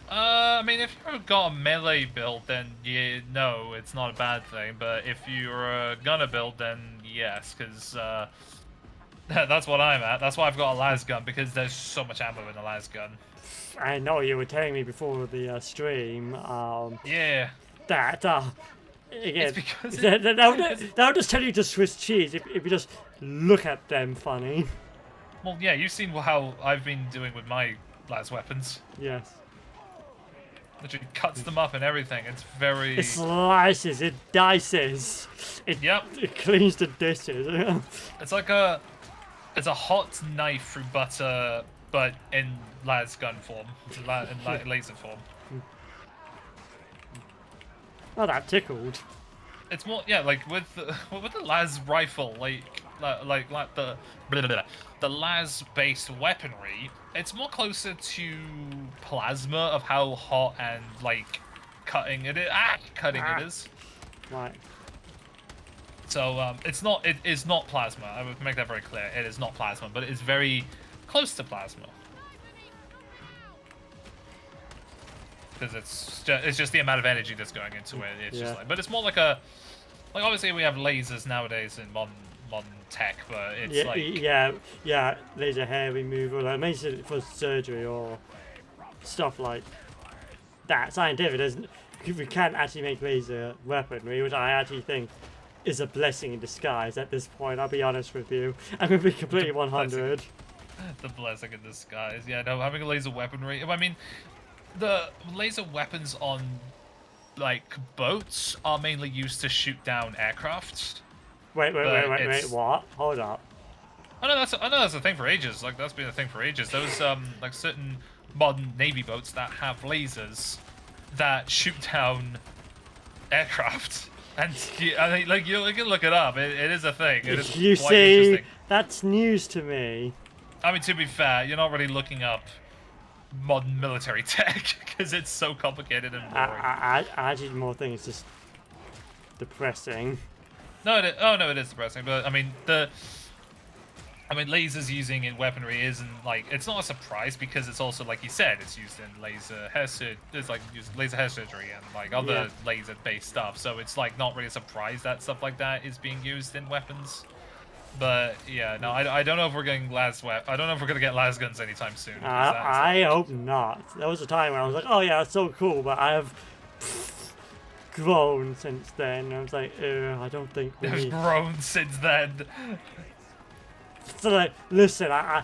I mean, if you've got a melee build, then no, it's not a bad thing. But if you're a gunner build, then yes, because that's what I'm at. That's why I've got a las gun, because there's so much ammo in a las gun. I know you were telling me before the stream. Yeah. That again, It's because that would just tell you to Swiss cheese if you just look at them funny. Well, yeah, you've seen how I've been doing with my las weapons. Yes. Literally cuts them up and everything. It's very. It slices, it dices, it Yep. it cleans the dishes. It's like it's a hot knife through butter, but in las gun form, in laser form. Oh, that tickled. It's more, yeah, like with the las rifle, like the the las based weaponry. It's more closer to plasma of how hot and like cutting it is. It is. Right. So it's not. It is not plasma. I would make that very clear. It is not plasma, but it is very close to plasma. Because it's just the amount of energy that's going into it. It's just like, but it's more like obviously we have lasers nowadays in modern tech, but it's yeah, laser hair removal, like mainly for surgery or stuff like that. Scientific, we can't actually make laser weaponry, which I actually think is a blessing in disguise at this point. I'll be honest with you. I'm gonna be completely 100. The blessing in disguise. Yeah, no, having a laser weaponry. I mean, the laser weapons on like boats are mainly used to shoot down aircraft. Wait, what? Hold up. I know that's a thing for ages. Like that's been a thing for ages. Those like certain modern navy boats that have lasers that shoot down aircraft. And I think like you can look it up. It is a thing. It is You quite see, interesting. that's news to me. I mean, to be fair, you're not really looking up modern military tech because it's so complicated and boring. I actually more think it's just depressing. No, it is depressing. But I mean, lasers using in weaponry isn't like it's not a surprise because it's also like you said, it's used in laser hair laser hair surgery and like other laser-based stuff. So it's like not really a surprise that stuff like that is being used in weapons. But yeah, no, I don't know if we're getting I don't know if we're gonna get las guns anytime soon. I hope not. There was a time when I was like, oh yeah, it's so cool, but I have grown since then. I was like, I don't think we I've need... grown since then. So like, listen, I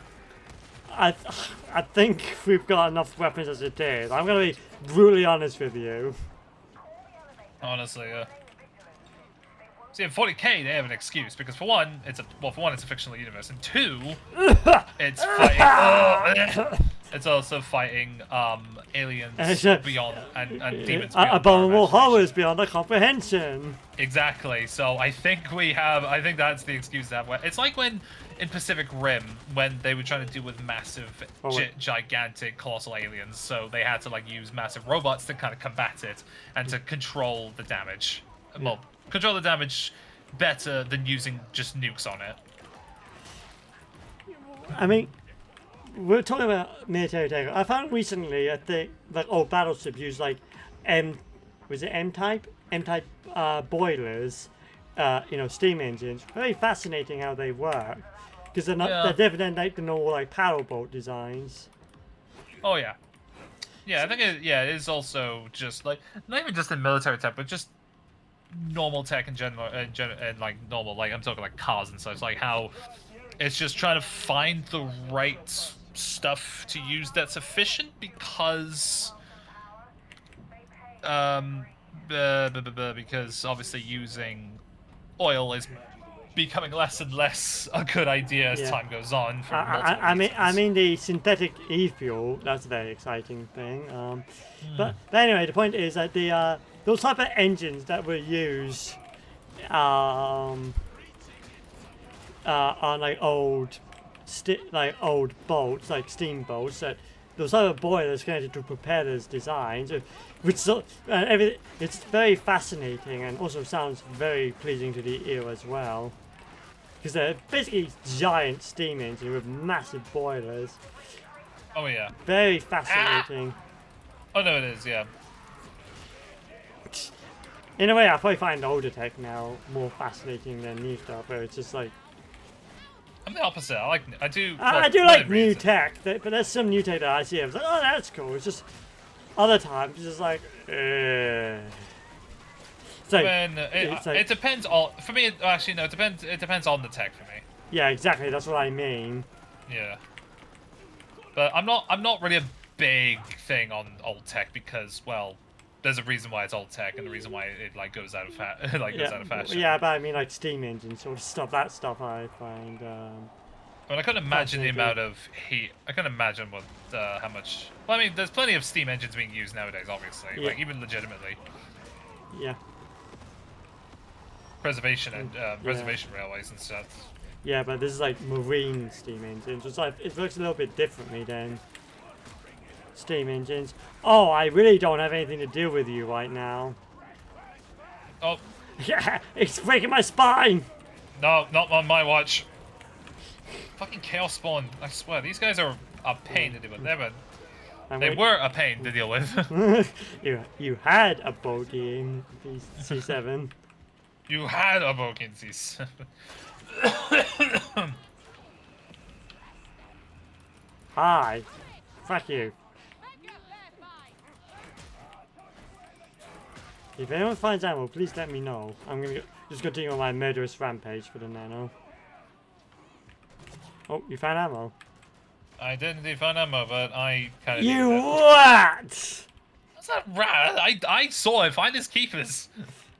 think we've got enough weapons as it is. I'm gonna be brutally honest with you. Honestly, yeah. See, in 40k they have an excuse because for one, it's a fictional universe, and two, it's fighting. It's also fighting aliens beyond and demons beyond. Abominable our imagination. horrors beyond our comprehension. Exactly. So I think that's the excuse that it's like when in Pacific Rim when they were trying to deal with massive, gigantic, colossal aliens. So they had to like use massive robots to kind of combat it and to control the damage. Well, control the damage better than using just nukes on it. I mean, we're talking about military tech. I found recently, I think, like old battleships use like M-type boilers, steam engines. Very fascinating how they work, because they're different than like the normal like paddle boat designs. Oh yeah, I think it is also just like not even just in military tech, but just normal tech in general, and like normal, like I'm talking like cars and such, like how it's just trying to find the right stuff to use that's efficient because because obviously using oil is becoming less and less a good idea as time goes on. For I mean the synthetic e-fuel, that's a very exciting thing. But anyway, the point is that the those type of engines that were used on like old boats, like steamboats, that those type of boilers connected to propellers designs, which everything. It's very fascinating and also sounds very pleasing to the ear as well, because they're basically giant steam engines with massive boilers. Oh yeah. Very fascinating. Oh no, it is, yeah. In a way, I probably find older tech now more fascinating than new stuff, where it's just like. I'm the opposite. I do like new tech, but there's some new tech that I see. I was like, oh, that's cool. It's just other times, it's just like. It depends on. For me, actually, no. It depends on the tech for me. Yeah, exactly. That's what I mean. Yeah. But I'm not really a big thing on old tech because, well, there's a reason why it's old tech and the reason why it like goes out of goes out of fashion. Yeah, but I mean like steam engines sort of stuff. That stuff I find. I mean, I couldn't imagine the amount of heat. I couldn't imagine what how much. Well, I mean, there's plenty of steam engines being used nowadays, obviously, Yeah. like even legitimately. Yeah. Preservation and reservation railways and stuff. Yeah, but this is like marine steam engines. It's like it works a little bit differently than steam engines. Oh, I really don't have anything to deal with you right now. Oh Yeah, it's breaking my spine. no, not on my watch. Fucking chaos spawn! I swear, these guys are a pain to deal with. They were a pain to deal with. you had a bogey in C7. You had a vacancies. Hi. Fuck you. If anyone finds ammo, please let me know. I'm gonna just continue on my murderous rampage for the nano. Oh, you found ammo. I didn't indeed find ammo, but I kind of. You what? That's not right. I saw it. Find his keepers.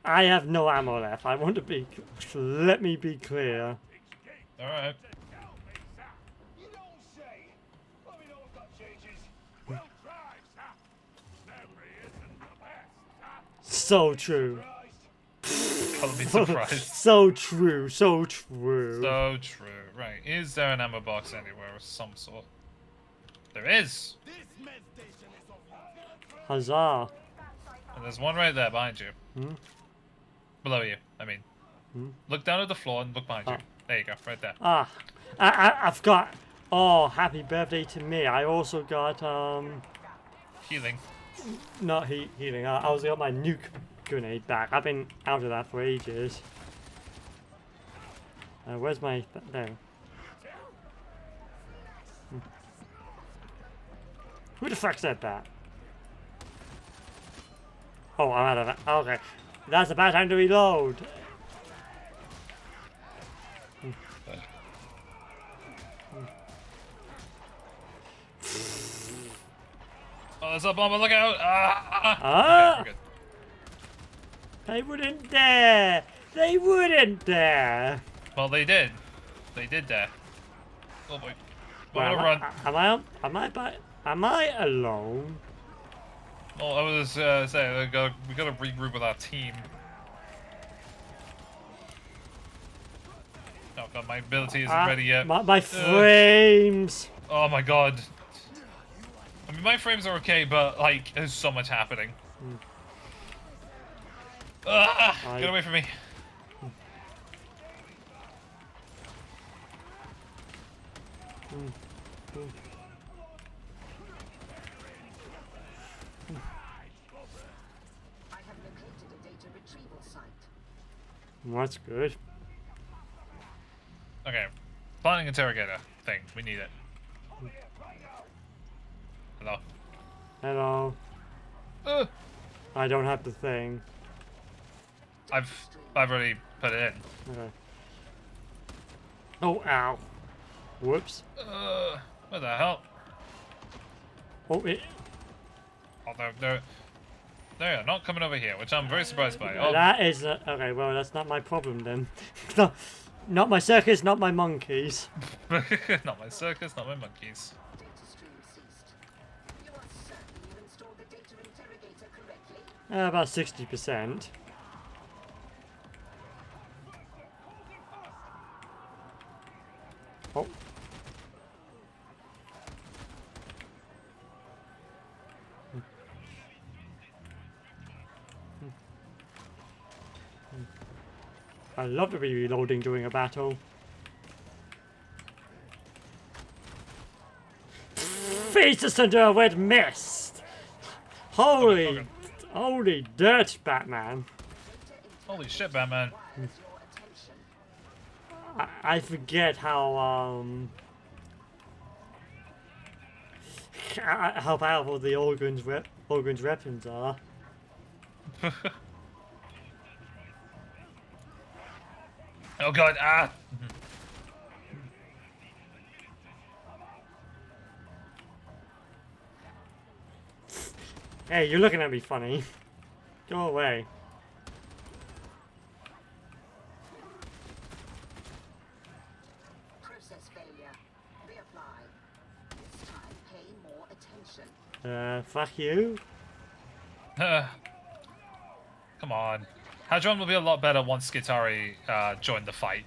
I have no ammo left. I want to be. Let me be clear. All right. You don't say. Let me know if that changes. Well tried, sir. Memory isn't the best, sir. So true. I'll be surprised. So true. So true. So true. Right. Is there an ammo box anywhere of some sort? There is. This med station is of Huzzah. And there's one right there behind you. Hmm? Below you, I mean. Hmm? Look down at the floor and look behind you. Ah. There you go, right there. Ah, I've got. Oh, happy birthday to me! I also got Healing. not healing. I also got my nuke grenade back. I've been out of that for ages. Where's my there? Who the fuck said that? Oh, I'm out of it. Okay, that's a bad time to reload. Oh, there's a bomb! Look out! Ah! Okay, we're good. They wouldn't dare! They wouldn't dare! Well, they did. They did that. Oh boy. Well, Wanna run? Am I alone? Well, I was saying we gotta regroup with our team. Oh god, my ability isn't ready yet. My frames! Oh my god. I mean, my frames are okay, but like, there's so much happening. Get away from me. I have located a data retrieval site. That's good. Okay, planning interrogator thing. We need it. Hello. Hello. I don't have the thing. I've already put it in. Okay. Oh, ow. Whoops. What the hell? Oh, it. Oh, they're not coming over here, which I'm very surprised by. Oh, That is. Okay, well, that's not my problem then. No, not my circus, not my monkeys. not my circus, not my monkeys. Data stream ceased. You are certain you installed the data interrogator correctly? About 60%. Oh. I love to be reloading during a battle. Face us under a wet mist! Holy, holy dirt, Batman! Holy shit, Batman. Your attention. I forget how powerful the Organ's weapons are. Oh god, ah! Hey, you're looking at me funny. Go away. Process failure. Reapply. This time, pay more attention. Fuck you. Come on. Hadron will be a lot better once Skitari joined the fight.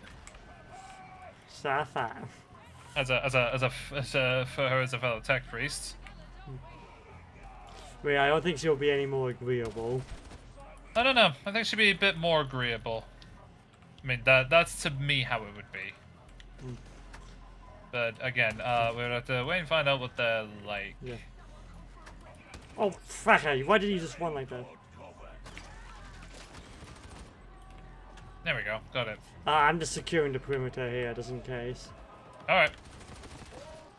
Safa. For her as a fellow tech priest. Wait, I don't think she'll be any more agreeable. I don't know. I think she'd be a bit more agreeable. I mean, that's to me how it would be. But again, we'll have to wait and find out what they're like. Yeah. Oh, fuck you. Why did you just run like that? There we go. Got it. I'm just securing the perimeter here, just in case. Alright.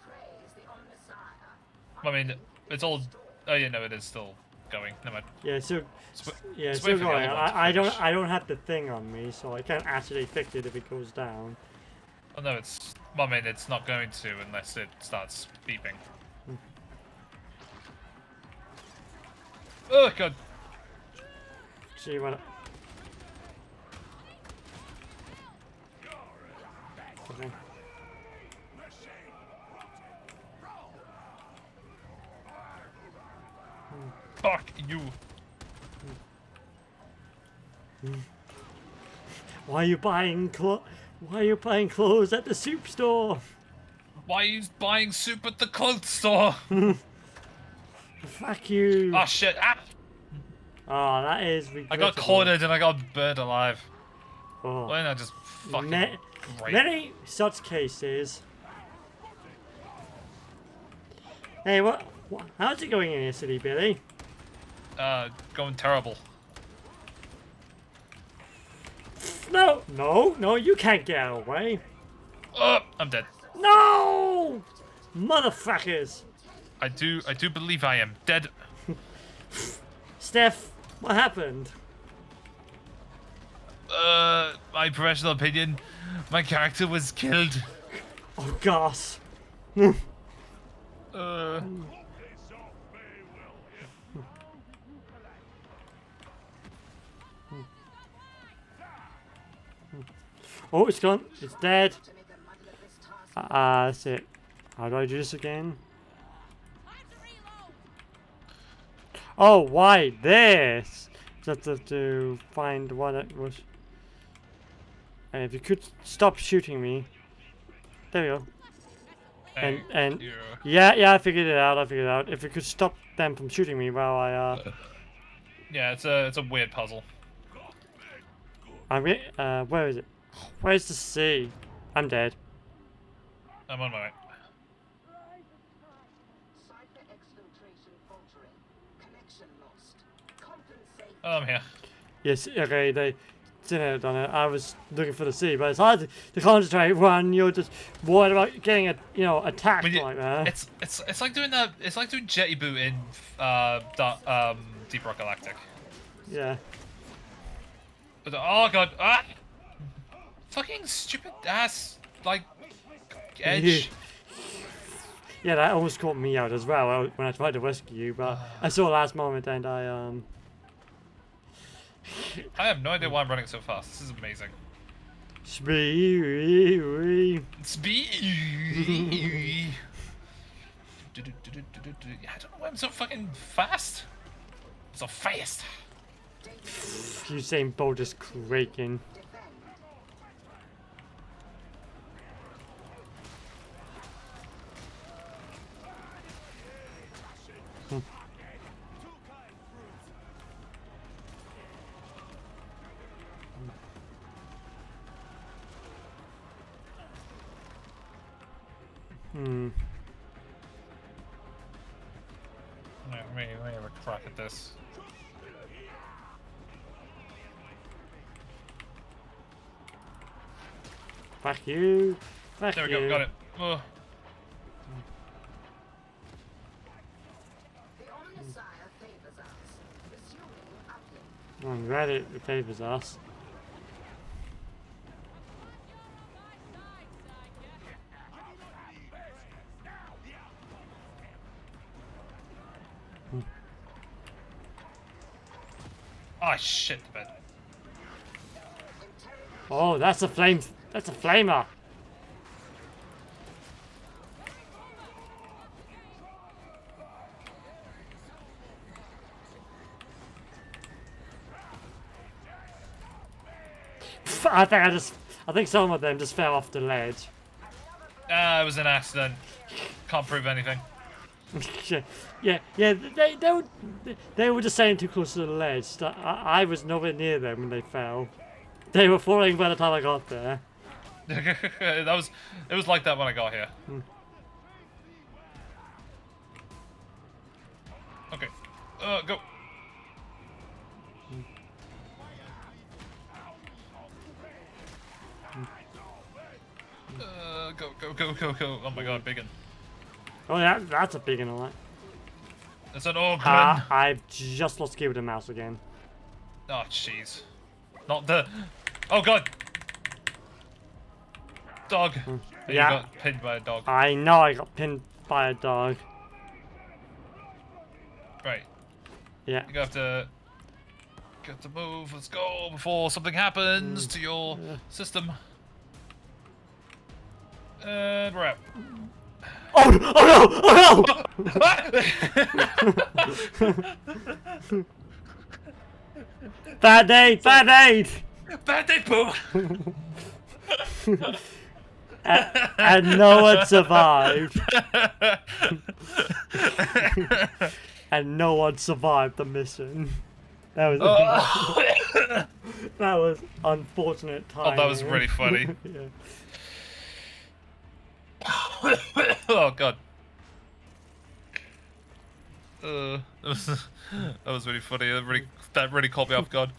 Praise the Omnissiah. I mean, it's all... Oh, yeah, no, it is still going. Never mind. Yeah, so... Yeah, Let's still wait for the going. other one to I finish. don't have the thing on me, so I can't actually fix it if it goes down. Oh, no, it's... Well, I mean, it's not going to unless it starts beeping. Oh, God. See what... Okay. Fuck you. Why are you buying clothes at the soup store? Why are you buying soup at the clothes store? Fuck you. Oh, shit. Ah! Oh, that is I got regrettable. cornered and I got burned alive. Oh. Why not just fucking great? Many such cases. Hey, what? How's it going in your city, Billy? Going terrible. No, you can't get away. Oh, I'm dead. No! Motherfuckers! I do believe I am dead. Steph, what happened? My professional opinion, my character was killed. Oh, gosh. Oh, it's gone. It's dead. To make a muddle of this task. That's it. How do I do this again? Oh, why this? Just to find what it was. And if you could stop shooting me. There we go. And Thank you. yeah, I figured it out. If you could stop them from shooting me while I Yeah, it's a weird puzzle. where is it? Where's the sea? I'm dead. I'm on my way. Cipher exfiltration faltering. Connection lost. Compensate. Oh, I'm here. Yes, okay, they didn't done it. I was looking for the sea, but it's hard to concentrate when you're just worried about getting attacked I mean, like that. It's like doing it's like doing jetty boot in Deep Rock Galactic. Yeah. But, oh god, ah! Fucking stupid ass like edge. Yeah, that almost caught me out as well when I tried to rescue you, but I saw last moment and I I have no idea why I'm running so fast. This is amazing. Speed. Speed. I don't know why I'm so fucking fast. So fast. Usain Bolt is creaking. Let me have a crack at this. Fuck you. Fuck There we you. go, got it. Oh. The Omnissiah favors us. Resuming uplink. I'm glad it favors us. Oh shit, the bed. Oh, that's a flame. That's a flamer. I think some of them just fell off the ledge. Ah, it was an accident. Can't prove anything. Yeah. They were just staying too close to the ledge. I was nowhere near them when they fell. They were falling by the time I got there. It was like that when I got here. Okay. Go. Go. Oh my god, big one. Oh yeah, that's a big one, alright. It's an ogre. I've just lost key with the mouse again. Oh, jeez. Not the... Oh, God! Dog. You Yeah. got pinned by a dog. I know I got pinned by a dog. Right. Yeah. You have to... Get to move. Let's go before something happens to your system. And we're out. Oh no! Bad aid! Bad aid! Bad day, poo! And no one survived. And no one survived the mission. That was that was unfortunate timing. Oh, that was really funny. Yeah. Oh, God. That was really funny. That really caught me off guard.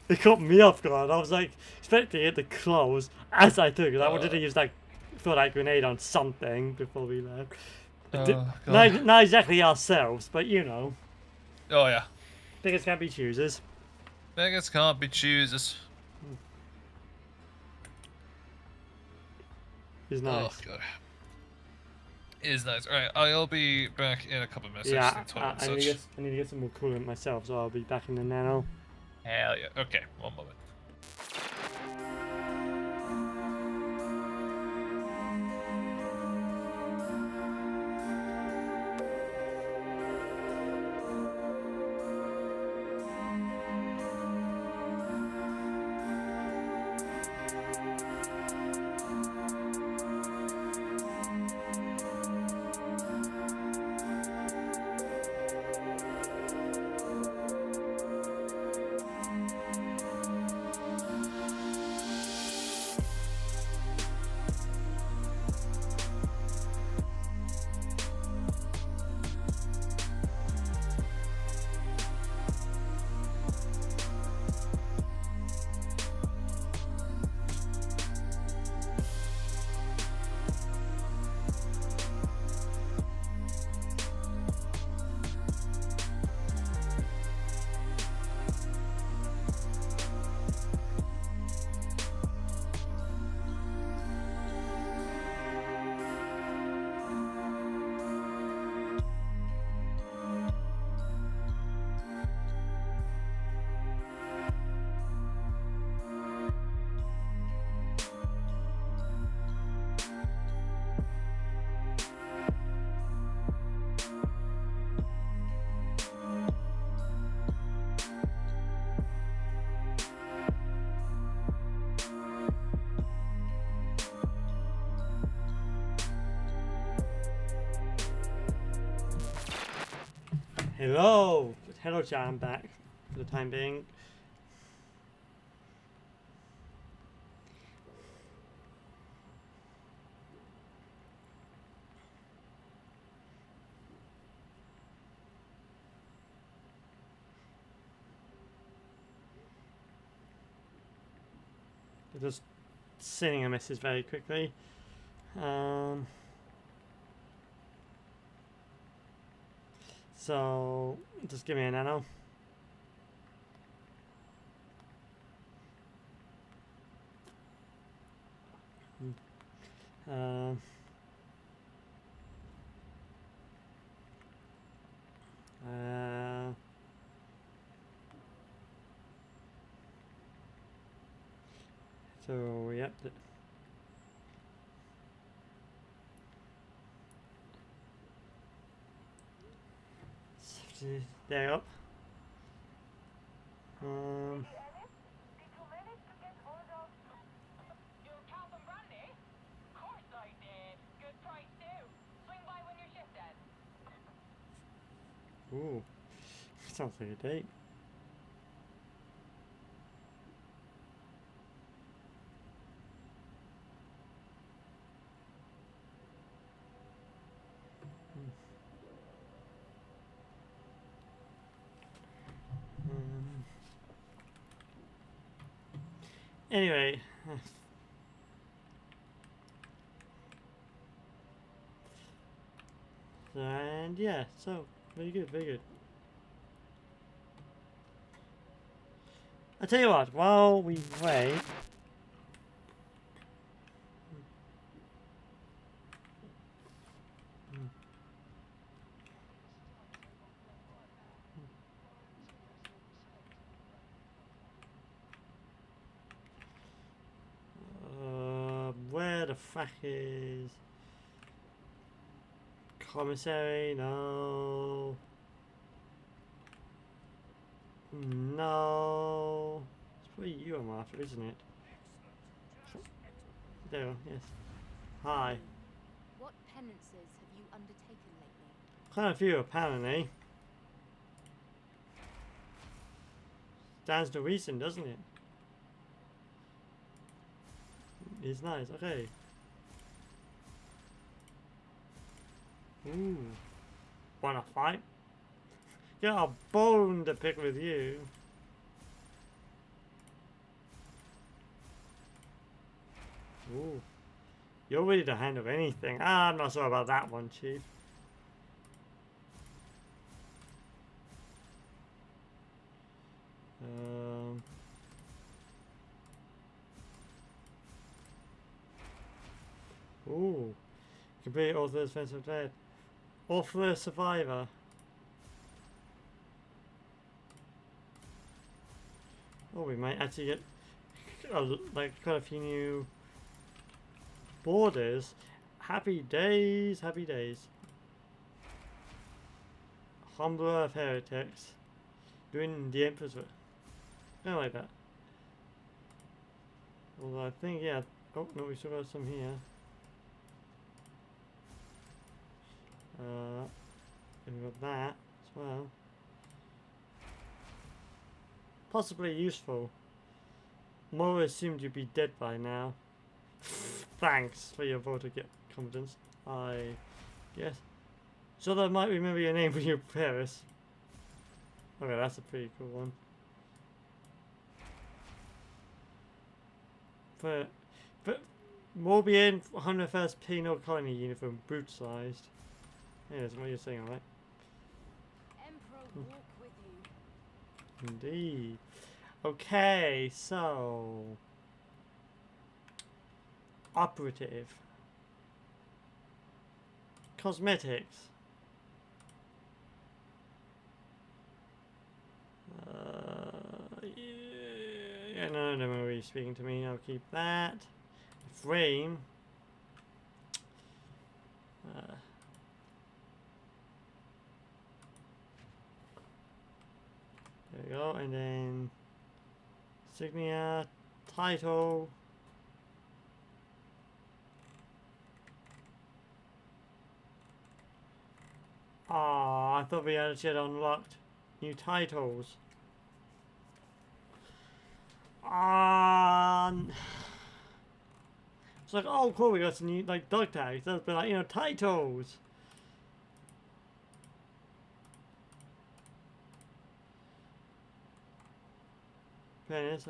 It caught me off guard. I was like expecting it to close as I took it. I wanted to use that grenade on something before we left. Not exactly ourselves, but you know. Oh, yeah. Beggars can't be choosers. Beggars can't be choosers. It's nice. Oh, God. It is nice. Alright, I'll be back in a couple of minutes. Yeah, I just need toilet and I such. need to get some more coolant myself, so I'll be back in the nano. Hell yeah. Okay, one moment. Hello, chat. I'm back for the time being. Just sending a message very quickly. So just give me a nano. So, yep. There you go. Did you manage to get hold of your Calvin Brandy? Of course I did. Good price too. Swing by when your shift ends. Ooh. Sounds like a date. Anyway, and yeah, so very good, very good. I tell you what, while we wait, where the fuck is commissary? No. No. It's probably you I'm after, isn't it? There, yes. Hi. What penances have you undertaken lately? Quite a few, apparently. Stands to reason, doesn't it? It's nice, okay. Ooh. Wanna fight? Got a bone to pick with you. Ooh. You're ready to handle anything. Ah, I'm not sure about that one, Chief. Ooh. Complete all third offensive dead. Or first survivor. Oh, we might actually get like quite a few new borders. Happy days, happy days. Humbler of heretics. Doing the Emperor's work. I like that. Although I think, yeah. Oh, no, we still got some here. And we've got that as well. Possibly useful. More assumed you'd be dead by now. Thanks for your vote of confidence. I guess. So that might remember your name when you prepare us. Okay, that's a pretty cool one. But Morbian 101st Penal Colony uniform, boot sized. Yeah, that's what you're saying, alright? Emperor walk with you. Indeed. Okay, so operative. Cosmetics. Yeah, no, don't worry, speaking to me. I'll keep that. Frame. There we go, and then insignia, title. Ah, I thought we had unlocked new titles. It's like, oh cool, we got some new like dog tags. That's been like, you know, titles. Okay, yes,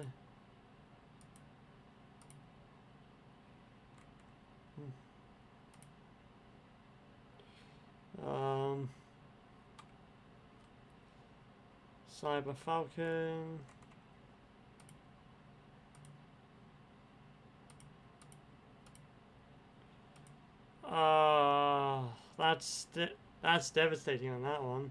Cyber Falcon. That's devastating on that one.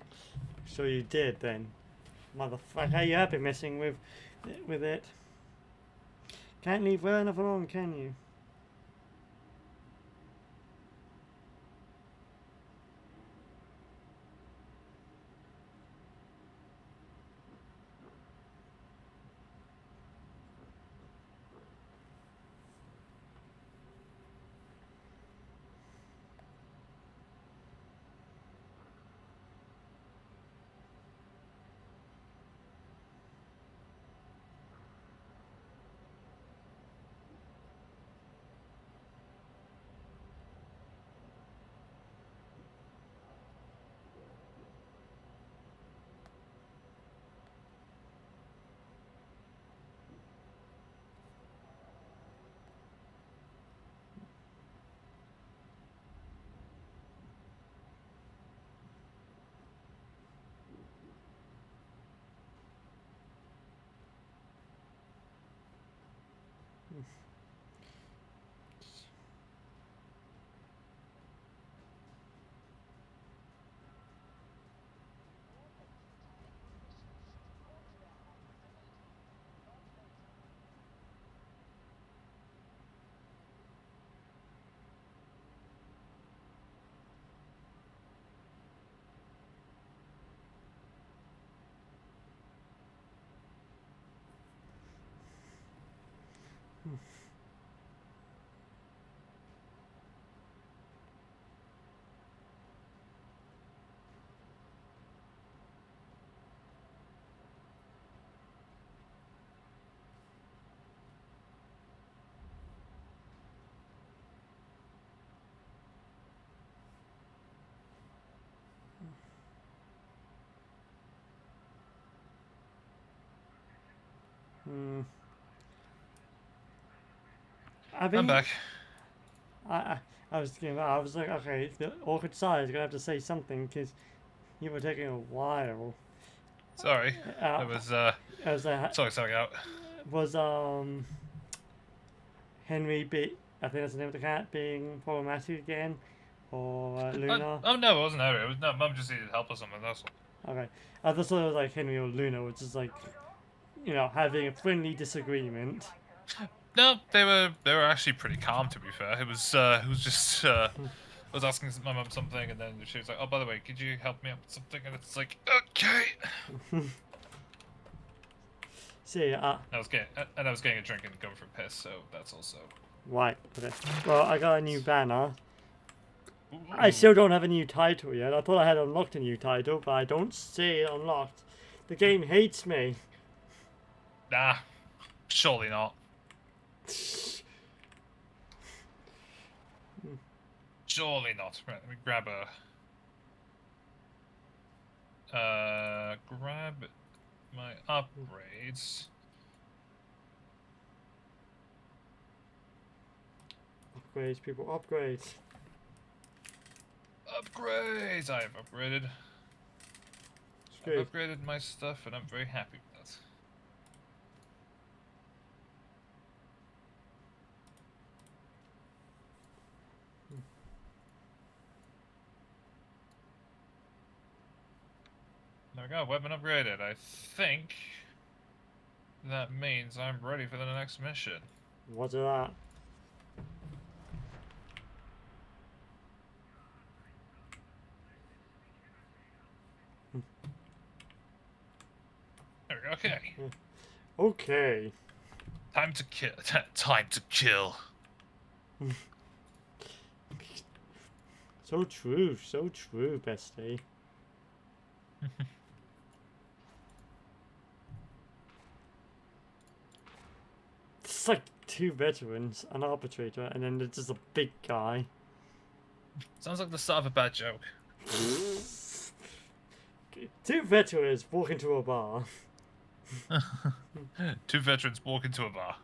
So you did then, motherfucker. You have been messing with it. Can't leave well enough alone, can you? I I'm think back. I was thinking, I was like, okay, the awkward side is gonna have to say something because you were taking a while. Sorry. Uh, It was I was like, sorry out. was Henry I think that's the name of the cat being problematic again, or Luna. Oh no, it wasn't Harry. It was no. Mum just needed help or something. That's all. Okay, I just thought it was like Henry or Luna, which is like, you know, having a friendly disagreement. No, they were actually pretty calm, to be fair. It was just I was asking my mum something, and then she was like, "Oh, by the way, could you help me out with something?" And it's like, "Okay." See, I was getting a drink and going for a piss, so that's also. right, okay. Well, I got a new banner. Ooh. I still don't have a new title yet. I thought I had unlocked a new title, but I don't see it unlocked. The game hates me. Nah, surely not. Surely not. Right, let me grab grab my upgrades. Upgrades, people, upgrades. Upgrades! I have upgraded. Screw. I've upgraded my stuff, and I'm very happy with that. There we go, weapon upgraded. I think that means I'm ready for the next mission. What's that? There we go, okay. Okay. Time to kill. Time to kill. So true, bestie. It's like two veterans, an arbitrator, and then there's just a big guy. Sounds like the start of a bad joke. Two veterans walk into a bar. Two veterans walk into a bar.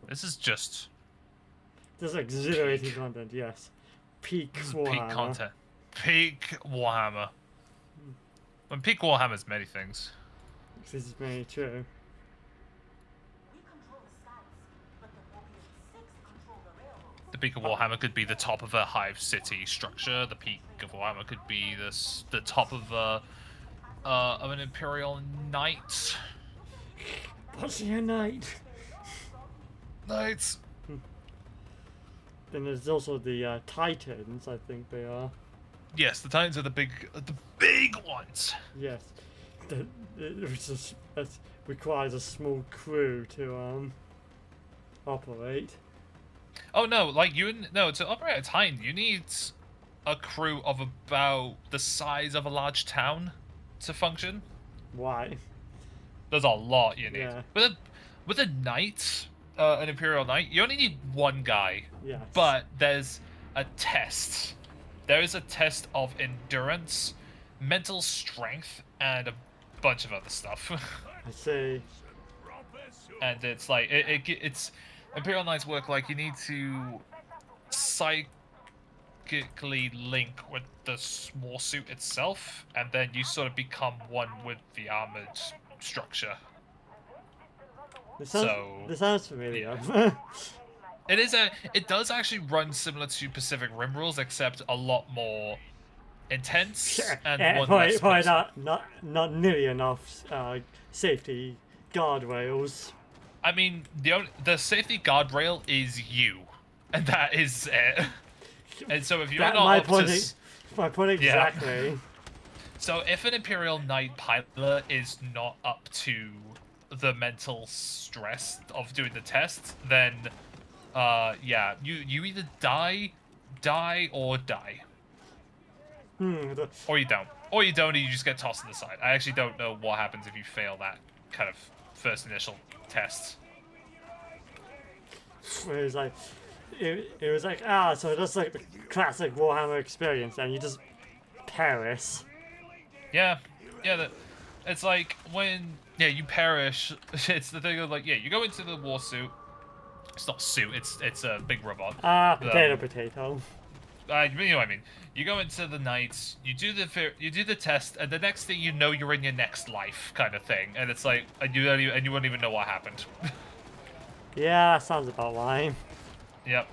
This is just This is exhilarating content, yes. Peak Warhammer. peak content. Peak Warhammer. When peak Warhammer's many things. This is very true. We control the skies, but the Warriors 6 control the railroads. The peak of Warhammer could be the top of a Hive city structure. The peak of Warhammer could be the top of an Imperial Knight. What's your night? Knights. Then there's also the Titans, I think they are. Yes, the Titans are the big ones. Yes. It requires a small crew to operate. Oh no, like to operate a Titan, you need a crew of about the size of a large town to function. Why? There's a lot you need. Yeah. With a knight, an Imperial Knight, you only need one guy. Yes. But there's a test. There is a test of endurance, mental strength, and a bunch of other stuff. I see. And it's like it's Imperial Knights work like you need to psychically link with the small suit itself, and then you sort of become one with the armored structure. This So, sounds familiar. It does actually run similar to Pacific Rim rules, except a lot more intense and one less probably flexible. not nearly enough safety guardrails. I mean, the safety guardrail is you, and that is it. And so if you're That not my up to, point. My point Yeah. exactly. so if an Imperial Knight pilot is not up to the mental stress of doing the test, then yeah, you either die, or die, or you don't, and you just get tossed to the side. I actually don't know what happens if you fail that kind of first initial test. It was like, it was like so that's like the classic Warhammer experience, and you just perish. Yeah, it's like when you perish. It's the thing of like you go into the war suit. It's not suit. It's a big robot. Potato. You know what I mean. You go into the Knights. You do the test, and the next thing you know, you're in your next life, kind of thing. And it's like, and you wouldn't even know what happened. Yeah, sounds about right. Yep.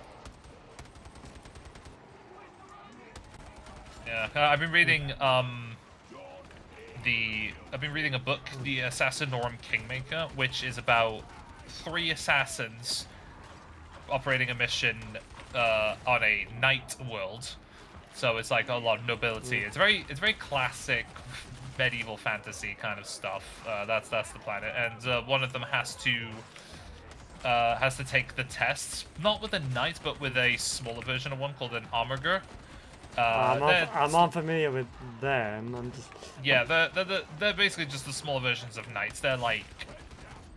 Yeah, I've been reading a book, The Assassinorum Kingmaker, which is about 3 assassins operating a mission on a knight world. So it's like a lot of nobility. It's very classic medieval fantasy kind of stuff. That's the planet, and one of them has to take the test, not with a knight, but with a smaller version of one called an armorer. I'm unfamiliar with them. I'm just. Yeah, they're basically just the smaller versions of knights. They're like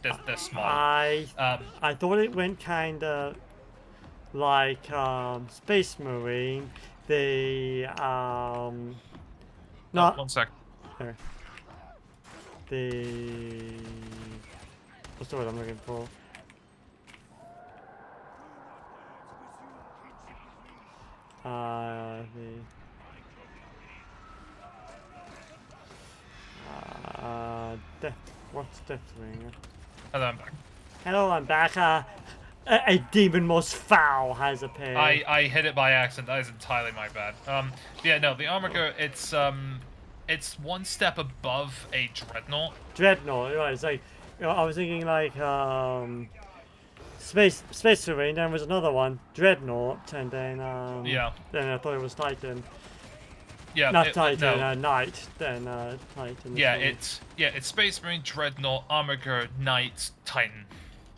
they're small. I thought it went kind of like Space Marine. The not 1 sec. sorry. The what's the word I'm looking for? What's Deathwing? Hello, I'm back. Hello, I'm back. A demon most foul has appeared. I hit it by accident. That is entirely my bad. Yeah, no, the armorer, it's one step above a dreadnought. Dreadnought, right? It's like I was thinking like Space Marine. Then was another one, Dreadnought, and then Yeah. Then I thought it was Titan. Yeah, Not Titan, no. Knight. Then Titan. Yeah, it's Space Marine, Dreadnought, Armorer, Knight, Titan.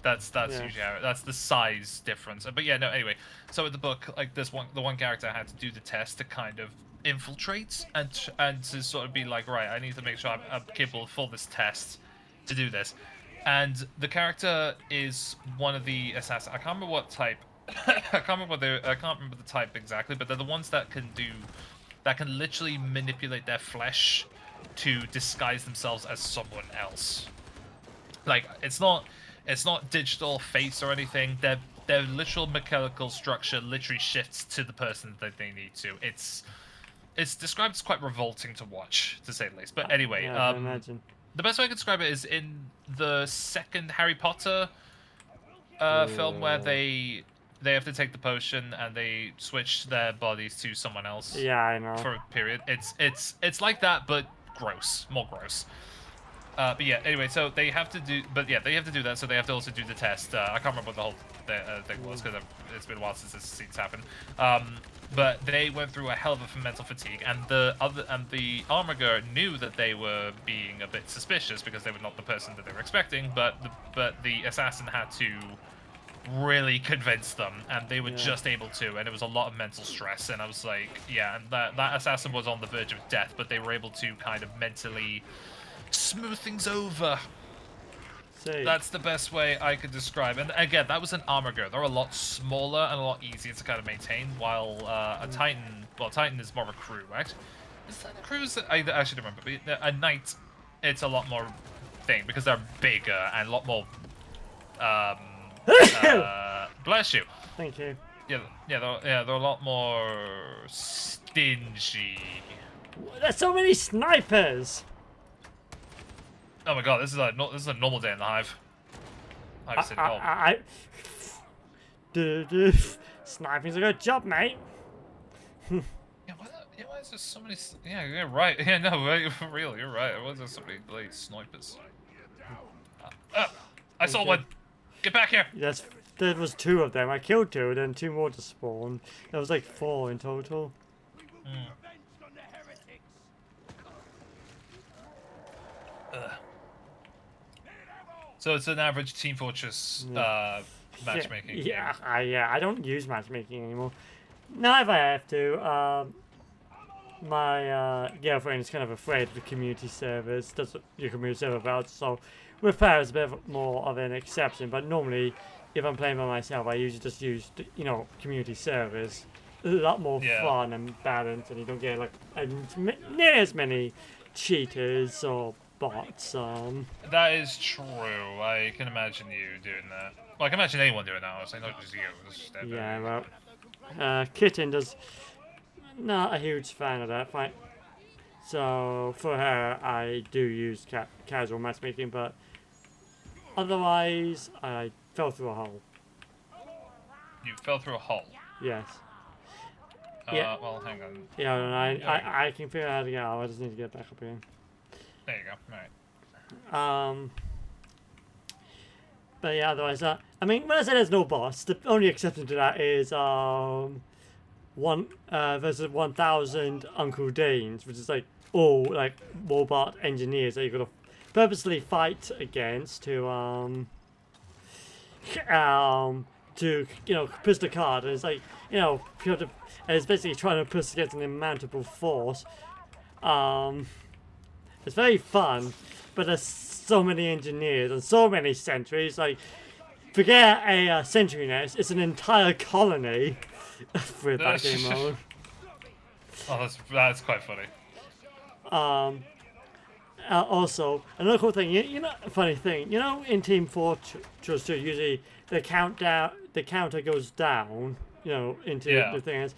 That's usually how that's the size difference. But yeah, no. Anyway, so in the book, like the one character had to do the test to kind of infiltrate and to sort of be like, right, I need to make sure I'm capable for this test to do this. And the character is one of the assassins. I can't remember what type. I can't remember the type exactly, but they're the ones that can literally manipulate their flesh to disguise themselves as someone else. Like it's not digital face or anything. Their literal mechanical structure literally shifts to the person that they need to. It's described as quite revolting to watch, to say the least. But anyway, Yeah, I can imagine. the best way I can describe it is in the second Harry Potter film where they have to take the potion and they switch their bodies to someone else. Yeah, I know. For a period. It's like that, but gross, more gross. But yeah, anyway, so they have to do, that. So they have to also do the test. I can't remember what the whole thing was because it's been a while since this scene's happened. But they went through a hell of a mental fatigue, and the armor guard knew that they were being a bit suspicious because they were not the person that they were expecting. But the assassin had to really convince them, and they were just able to, and it was a lot of mental stress. And I was like, yeah, and that assassin was on the verge of death, but they were able to kind of mentally smooth things over. See. That's the best way I could describe. And again, that was an armor guard. They're a lot smaller and a lot easier to kind of maintain. While a Titan, well, Titan is more of a crew, right? Is that a crew? I actually don't remember. But a Knight, it's a lot more thing because they're bigger and a lot more. Bless you. Thank you. They're a lot more stingy. There's so many snipers. Oh my god, this is a normal day in the Hive. Hive City Hall. Sniping's a good job, mate. Why is there so many? Yeah, right. Yeah, no, right, for real, you're right. Why is there so many bloody snipers? I saw one. Get back here. Yes, there was 2 of them. I killed 2, then 2 more to spawn. There was like 4 in total. So it's an average Team Fortress matchmaking. Yeah, I don't use matchmaking anymore. Now if I have to, my girlfriend is kind of afraid of the community servers. That's what your community server about. So with her, it's a bit more of an exception. But normally, if I'm playing by myself, I usually just use community servers. A lot more fun and balanced, and you don't get like near as many cheaters or bots. That is true. I can imagine you doing that. Well, I can imagine anyone doing that. Honestly, not just you. Yeah, well, Kitten does not a huge fan of that. Fine. So for her, I do use casual matchmaking, but otherwise, I fell through a hole. You fell through a hole. Yes. Well, hang on. Yeah, and I can figure out how to get out. I just need to get back up again. There you go. All right. But yeah, otherwise, I mean, when I say there's no boss, the only exception to that is 1 versus 1,000 Uncle Danes, which is like all like robot engineers that you gotta purposely fight against to push the card. And it's like and it's basically trying to push against an immountable force. It's very fun, but there's so many engineers and so many sentries. Like, forget a sentry nest, it's an entire colony with that game mode. Oh, that's quite funny. Also, another cool thing, funny thing, in Team Fortress 2, usually the counter goes down, into the things.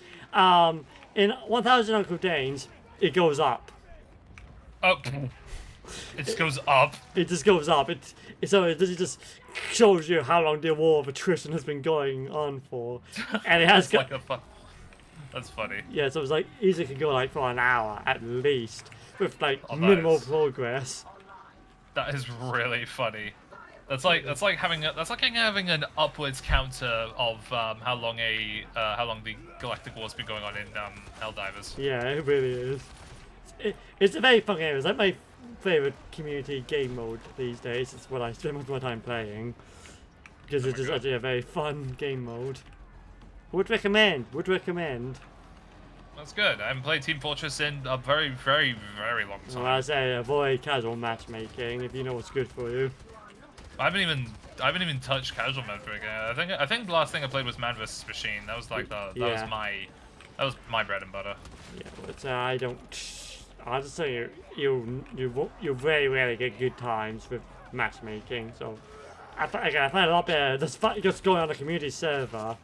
In 1,000 Uncle Danes, it goes up. Oh, it just goes up. It just goes up. It just shows you how long the war of attrition has been going on for, and it has got. That's funny. Yeah, so it's like easily could go like for an hour at least with like minimal progress. That is really funny. That's like having an upwards counter of how long the Galactic War's been going on in Helldivers. Yeah, it really is. It's a very fun game. It's like my favorite community game mode these days. It's what I spend most of my time playing because it's just actually a very fun game mode. Would recommend. That's good. I haven't played Team Fortress in a very, very, very long time. Well, I say avoid casual matchmaking if you know what's good for you. I haven't even touched casual matchmaking. I think the last thing I played was Man vs Machine. That was like that was my bread and butter. Yeah, but I'll just tell you, you very rarely get good times with matchmaking. So I find it a lot better just going on a community server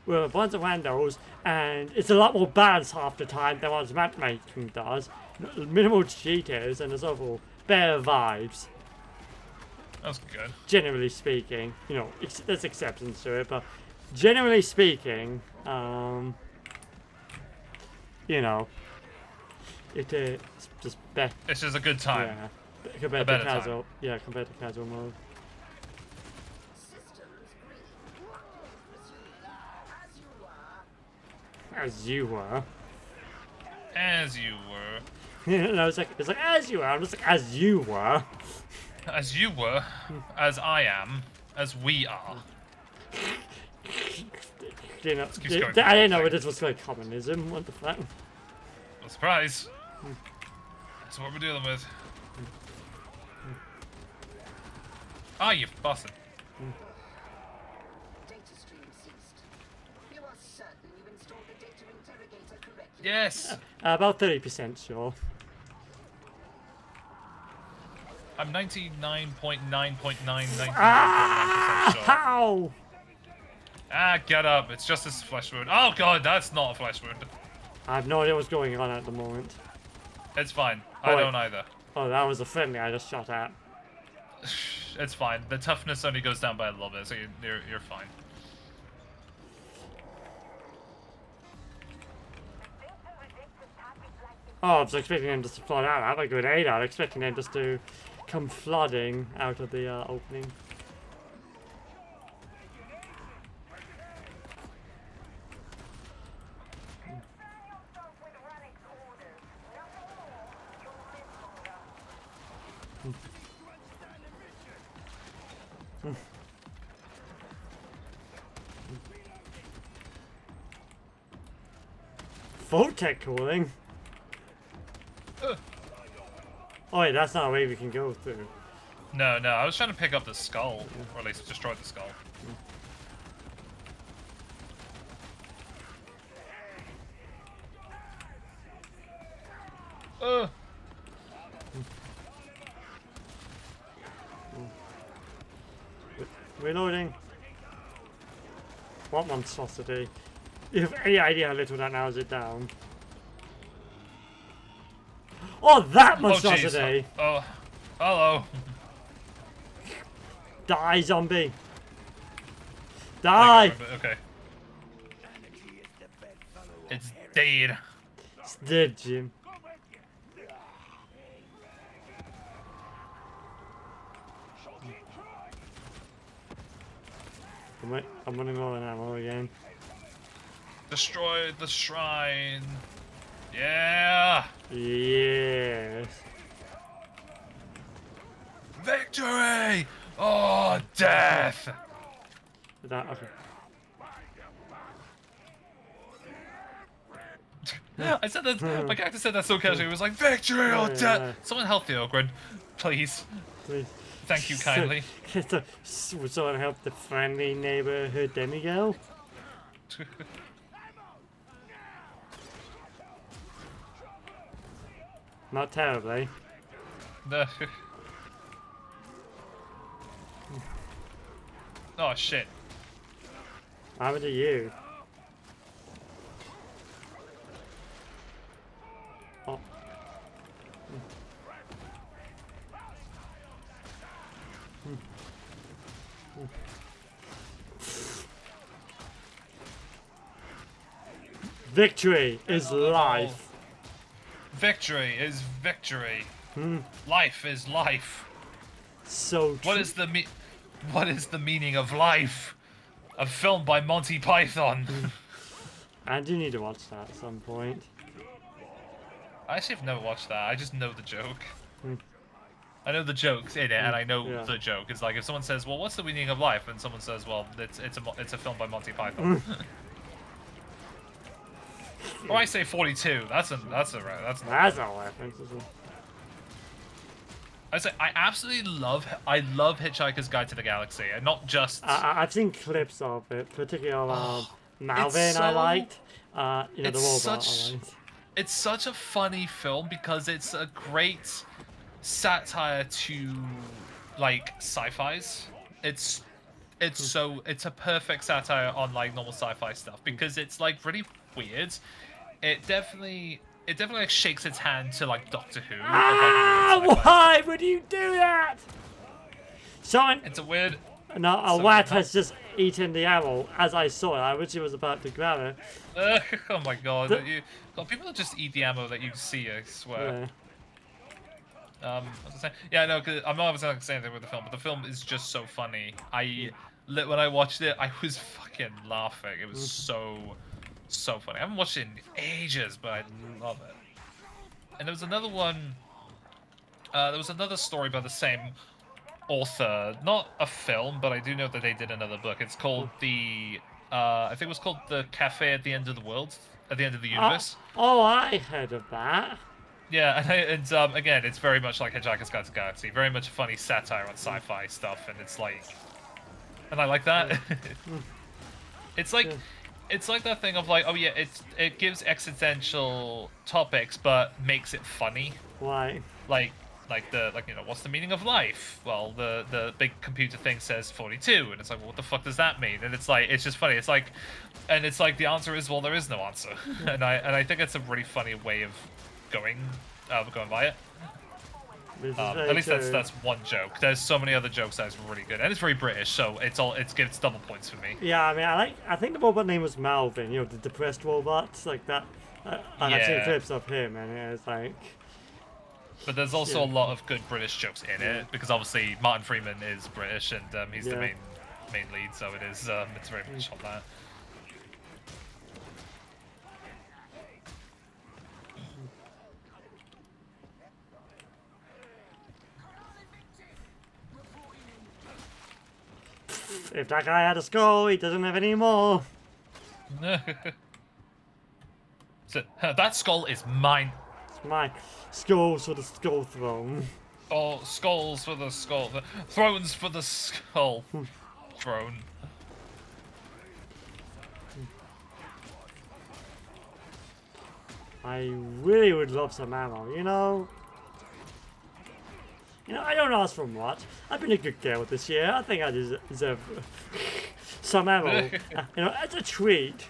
with a bunch of randos, and it's a lot more balanced half the time than what matchmaking does. Minimal cheaters and there's overall better vibes. That's good. Generally speaking, you know, there's exceptions to it, but generally speaking, you know, it's just better. It's just a good time. Yeah, compared to better casual. Yeah, compared to casual mode. Systems green. As you were. As you were. No, it's like as you were. I'm just like as you were. As you were. As I am. As we are. You know, keeps going. I didn't know this was like communism. What the fuck? No surprise. That's what we're dealing with. Ah, you bastard. Data stream ceased. You are certain you installed the data interrogator correctly? Yes. About 30% sure. I'm 99.9.999% sure. How? Ah, get up. It's just a flesh wound. Oh god, that's not a flesh wound. I have no idea what's going on at the moment. It's fine. Oh, I wait. don't either. Oh, that was a friendly I just shot at. It's fine. The toughness only goes down by a little bit, so you're fine. Oh, I was expecting them just to flood out. I have a grenade out. Expecting them just to come flooding out of the opening. Voltec cooling? Oh wait, that's not a way we can go through. No, I was trying to pick up the skull, or at least destroy the skull. Reloading. What monstrosity? You have any idea how little that narrows it down? Oh, that monstrosity! Oh, hello. Die, zombie! Die! Okay. It's dead. It's dead, Jim. I'm running low on ammo again. Destroy the shrine. Yeah. Yes. Victory! Oh, death! Is that okay? I said that. My character said that so casually. It was like victory or death. Yeah. Someone help the Ogren, please. Please. Thank you kindly. Would someone help the friendly neighborhood demigirl? Not terribly. No. Oh shit. What happened to you? Oh. Victory is life. Victory is victory. Life is life. So true. What is the meaning of life? A film by Monty Python. I do need to watch that at some point. I actually have never watched that. I just know the joke. I know the jokes in it, and I know the joke. It's like if someone says, "Well, what's the meaning of life?" and someone says, "Well, it's a film by Monty Python." Or I say 42. That's not. That's not reference, is it? I say I absolutely love Hitchhiker's Guide to the Galaxy, and not just. I've seen clips of it, particularly of Malvin. I liked. You know, the robot. I liked. It's such a funny film because it's a great satire to like sci-fis. It's a perfect satire on like normal sci-fi stuff because it's like really weird. It definitely like shakes its hand to like Doctor Who. Of, like, weird sci-fi Why would you do that? Someone, It's a weird. no, a so rat weird. has just eaten the arrow as I saw it. I wish he was about to grab it. Oh my god! The- God, people don't just eat the ammo that you see. I swear. Yeah. What was I saying? Yeah, no, cause I'm not obviously not gonna say anything with the film, but the film is just so funny. When I watched it, I was fucking laughing. It was so funny. I haven't watched it in ages, but I love it. And there was another one. There was another story by the same author, not a film, but I do know that they did another book. It's called I think it was called The Cafe at the End of the World, at the End of the Universe. Oh, I heard of that. Yeah, and again, it's very much like Hitchhiker's Guide to the Galaxy, very much a funny satire on sci-fi stuff, and it's like, and I like that. It's like that thing of like, oh yeah, it gives existential topics, but makes it funny. Why? Like what's the meaning of life? Well, the big computer thing says 42, and it's like, well, what the fuck does that mean? And it's like, it's just funny. It's like the answer is, well, there is no answer. and I think it's a really funny way of going by it. This is At very least true. that's one joke. There's so many other jokes that's really good, and it's very British, so it gives double points for me. Yeah, I mean, I think the robot name was Malvin. You know, the depressed robots like that. I've seen Yeah. clips of him, and it's like, But there's also Yeah. a lot of good British jokes in Yeah. it because obviously Martin Freeman is British and he's the Yeah. main lead, so it's very much on that. if that guy had a skull, he doesn't have any more. So that skull is mine. It's my skulls for the skull throne. Oh, skulls for the skull. Thrones for the skull. Throne. I really would love some ammo, you know? You know, I don't ask for much. I've been a good girl this year. I think I deserve some ammo. You know, as a treat.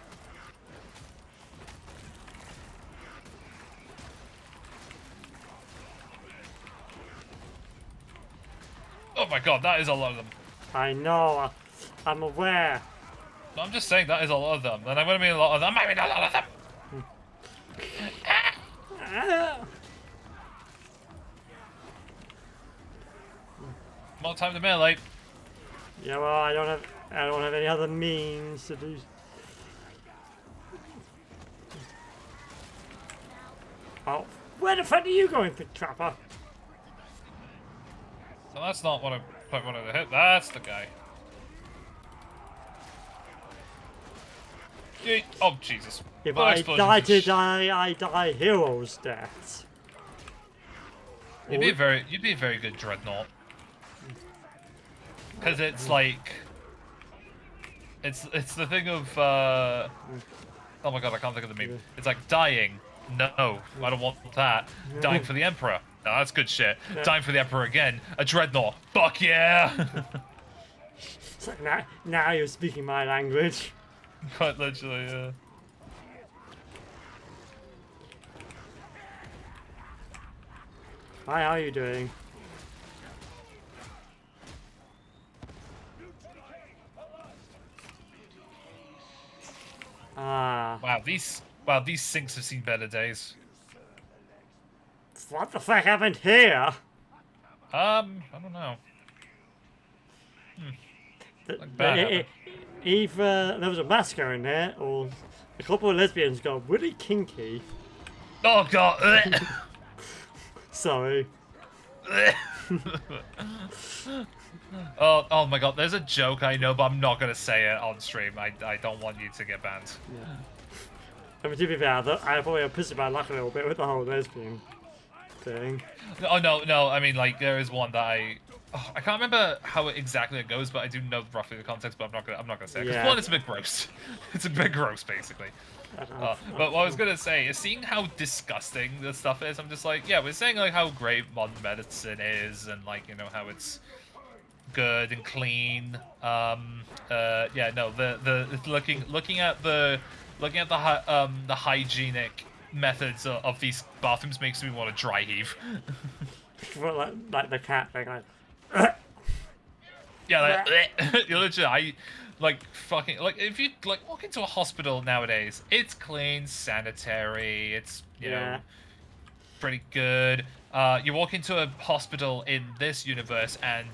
Oh my god, that is a lot of them. I know. I'm aware. No, I'm just saying that is a lot of them. And I'm gonna mean a lot of them. I mean a lot of them. Ah. More time to melee. Yeah, well, I don't have any other means to do. Oh, where the fuck are you going, Thick Trapper? So that's not what I quite wanted to hit. That's the guy. Yeet. Oh Jesus! If Full I explosions die and to sh- die, I die hero's deaths. You'd be a very good dreadnought. Because it's like, it's the thing of oh my god, I can't think of the meme. It's like dying. No, I don't want that. Dying for the Emperor. No, that's good shit. Dying for the Emperor again. A dreadnought. Fuck yeah! It's like now you're speaking my language. Quite literally, yeah. Hi, how are you doing? Ah, Wow, these sinks have seen better days. what the fuck happened here? I don't know. Like bad happened. Either there was a massacre in there, or a couple of lesbians got really kinky. Oh god! Sorry. Oh my god, there's a joke I know, but I'm not gonna say it on stream. I don't want you to get banned. I mean, to be fair, I probably have pissed my luck a little bit with the whole lesbian thing. Oh no, I mean like there is one that I can't remember how exactly it goes, but I do know roughly the context, but I'm not gonna say it. Because Yeah. one, it's a bit gross. It's a bit gross, basically. But what I was gonna say is seeing how disgusting this stuff is. I'm just like, yeah, we're saying like how great modern medicine is, and like, you know, how it's good and clean. Yeah, no, the looking at the the hygienic methods of these bathrooms makes me want to dry heave. Well, like the cat thing, like. Yeah, like, you're legit. I like fucking like if you like walk into a hospital nowadays, it's clean, sanitary. It's you know pretty good. You walk into a hospital in this universe, and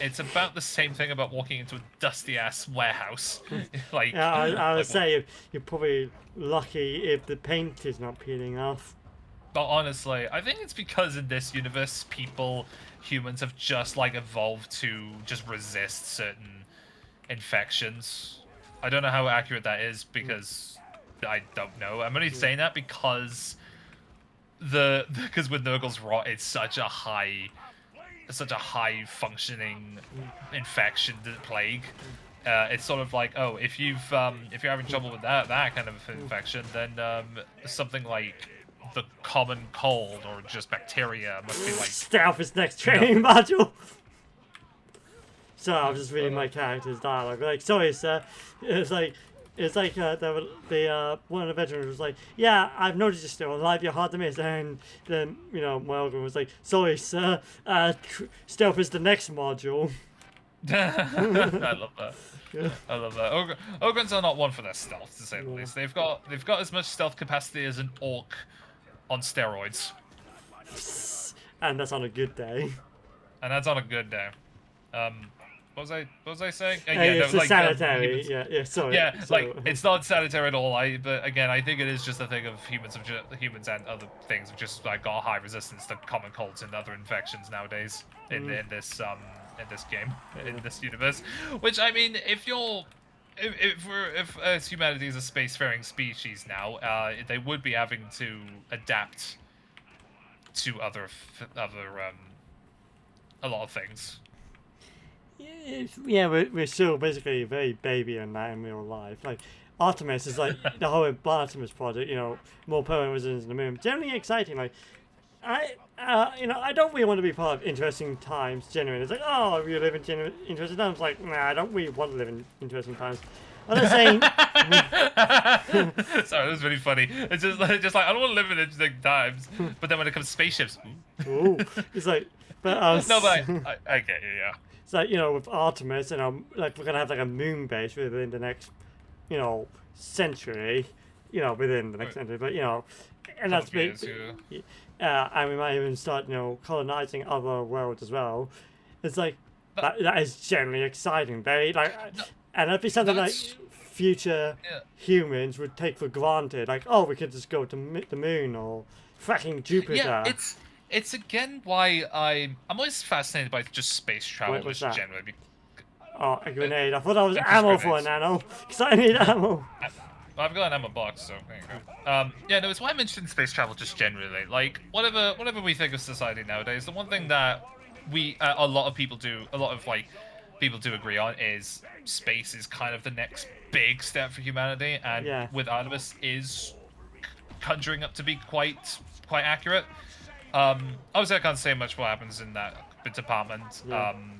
it's about the same thing about walking into a dusty ass warehouse. Like, Yeah, I would like, say you're probably lucky if the paint is not peeling off. but honestly, I think it's because in this universe, humans have just like evolved to just resist certain infections. I don't know how accurate that is because I don't know. I'm only saying that because with Nurgle's rot, it's such a high functioning infection, the plague. It's sort of like, oh, if you're having trouble with that kind of infection, then something like the common cold or just bacteria must be like Stealth is next training module. So I was just reading my character's dialogue. Like, sorry, sir. It's like one of the veterans was like, yeah, I've noticed you're still alive. You're hard to miss. And then Morgan was like, sorry, sir. Stealth is the next module. I love that. Yeah. I love that. Ogrons are not one for their stealth, to say the least. They've got as much stealth capacity as an orc on steroids. And that's on a good day. And that's on a good day. What was I saying? It's sanitary. Sorry. Yeah, sorry. like it's not sanitary at all. But again, I think it is just a thing of humans and other things have just like got high resistance to common colds and other infections nowadays in this game, in this universe. Which I mean, if as humanity is a spacefaring species now, they would be having to adapt to other a lot of things. Yeah, we're still basically very baby on that in real life. Like Artemis is like the whole Artemis project. More permanent residence in the moon. Generally exciting. Like I don't really want to be part of interesting times. Genuinely, it's like, oh, we live in interesting times. Like, nah, I don't really want to live in interesting times. I'm not saying. Sorry, that was really funny. It's just like I don't want to live in interesting times. But then when it comes to spaceships, ooh, it's like, but no, but I get you, yeah. It's like, with Artemis, like we're gonna have like a moon base within the next, century, within the next century, but and that's big. And we might even start, colonizing other worlds as well. It's like that is generally exciting, very like, and that'd be something like future humans would take for granted, like, oh, we could just go to the moon or fucking Jupiter. Yeah, it's again why I'm always fascinated by just space travel, what's just that? generally. Oh, a grenade. I thought that was ammo for a nano, because I need ammo. I've got an ammo box, so there you go. Yeah, no, it's why I'm interested in space travel just generally. Like, whatever we think of society nowadays, the one thing that a lot of people do agree on is space is kind of the next big step for humanity, and with Artemis is conjuring up to be quite accurate. Obviously, I can't say much what happens in that department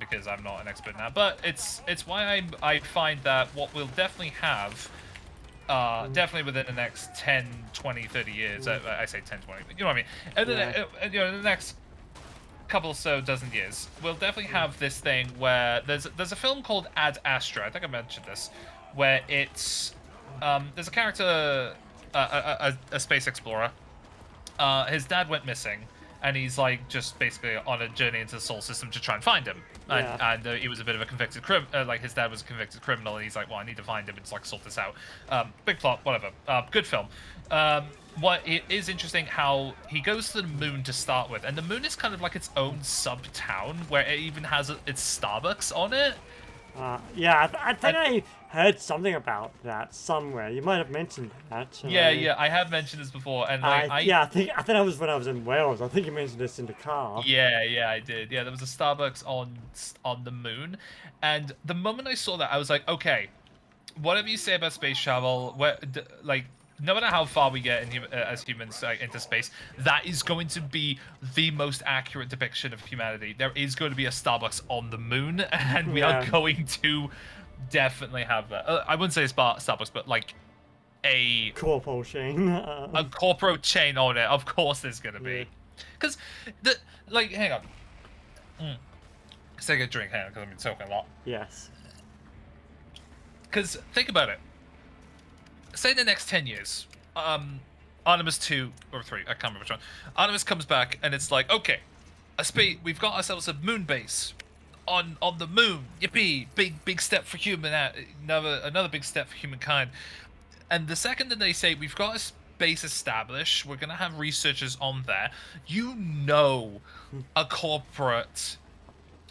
because I'm not an expert in that. But it's why I find that what we'll definitely have, definitely within the next 10, 20, 30 years. I say 10, 20. You know what I mean? And in the next couple dozen years, we'll definitely have this thing where there's a film called Ad Astra. I think I mentioned this, where it's there's a character, a space explorer. His dad went missing, and he's like just basically on a journey into the solar system to try and find him. And he was a bit of a convicted like his dad was a convicted criminal, and he's like, well, I need to find him and like sort this out. Big plot, whatever. Good film. What it is interesting how he goes to the moon to start with, and the moon is kind of like its own sub-town where it even has its Starbucks on it. I think I heard something about that somewhere. You might have mentioned that. Yeah, I have mentioned this before, and I think that was when I was in Wales. I think you mentioned this in the car. Yeah, I did. Yeah, there was a Starbucks on the moon, and the moment I saw that, I was like, okay, whatever you say about space travel, no matter how far we get as humans into space, that is going to be the most accurate depiction of humanity. There is going to be a Starbucks on the moon, and we are going to definitely have that. I wouldn't say Starbucks, but like a Corporal chain. a corporate chain on it. Of course, there's going to be, because hang on. Let's take a drink, hang on, because I've been talking a lot. Yes. Because think about it. Say in the next 10 years, Artemis 2 or 3, I can't remember which one. Artemis comes back and it's like, okay, we've got ourselves a moon base on the moon. Yippee! Big step for another big step for humankind. And the second that they say we've got a base established, we're gonna have researchers on there. You know, a corporate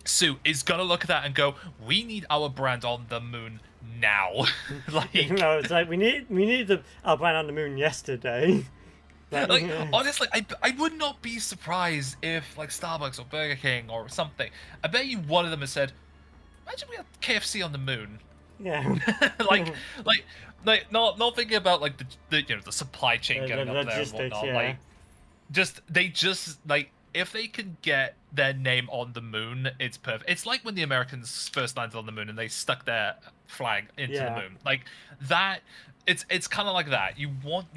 suit is gonna look at that and go, we need our brand on the moon now. Like, no, it's like we need our brand on the moon yesterday. like honestly, I would not be surprised if like Starbucks or Burger King or something, I bet you one of them has said, imagine we had KFC on the moon. Yeah. like not thinking about like the supply chain getting up there and whatnot. Yeah. Like if they can get their name on the moon, it's perfect. It's like when the Americans first landed on the moon and they stuck their flag into the moon. Like that, it's kind of like that. You want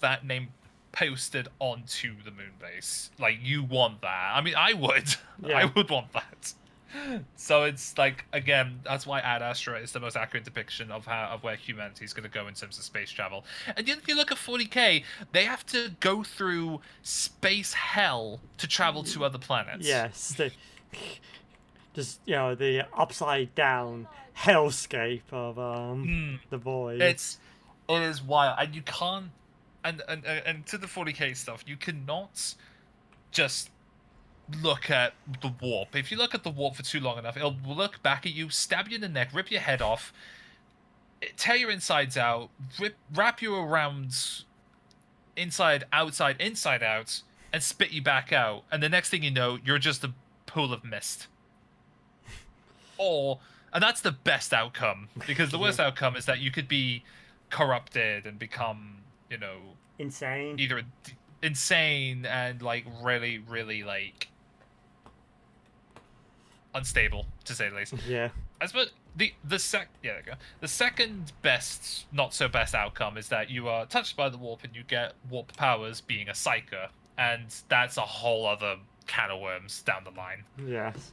that name posted onto the moon base. Like you want that. I mean, I would. Yeah. I would want that. So it's like, again, that's why Ad Astra is the most accurate depiction of where humanity is going to go in terms of space travel. And yet, if you look at 40k, they have to go through space hell to travel to other planets. Yes, just the upside down hellscape of the void. It is wild, and you can't, and to the 40k stuff, you cannot just look at the warp. If you look at the warp for too long enough, it'll look back at you, stab you in the neck, rip your head off, tear your insides out, wrap you around inside, outside, inside out, and spit you back out. And the next thing you know, you're just a pool of mist. And that's the best outcome, because the worst outcome is that you could be corrupted and become, insane. Either insane and like really, really like unstable, to say the least. Yeah. I suppose there you go. The second best, not so best outcome is that you are touched by the warp and you get warp powers, being a psyker, and that's a whole other can of worms down the line. Yes.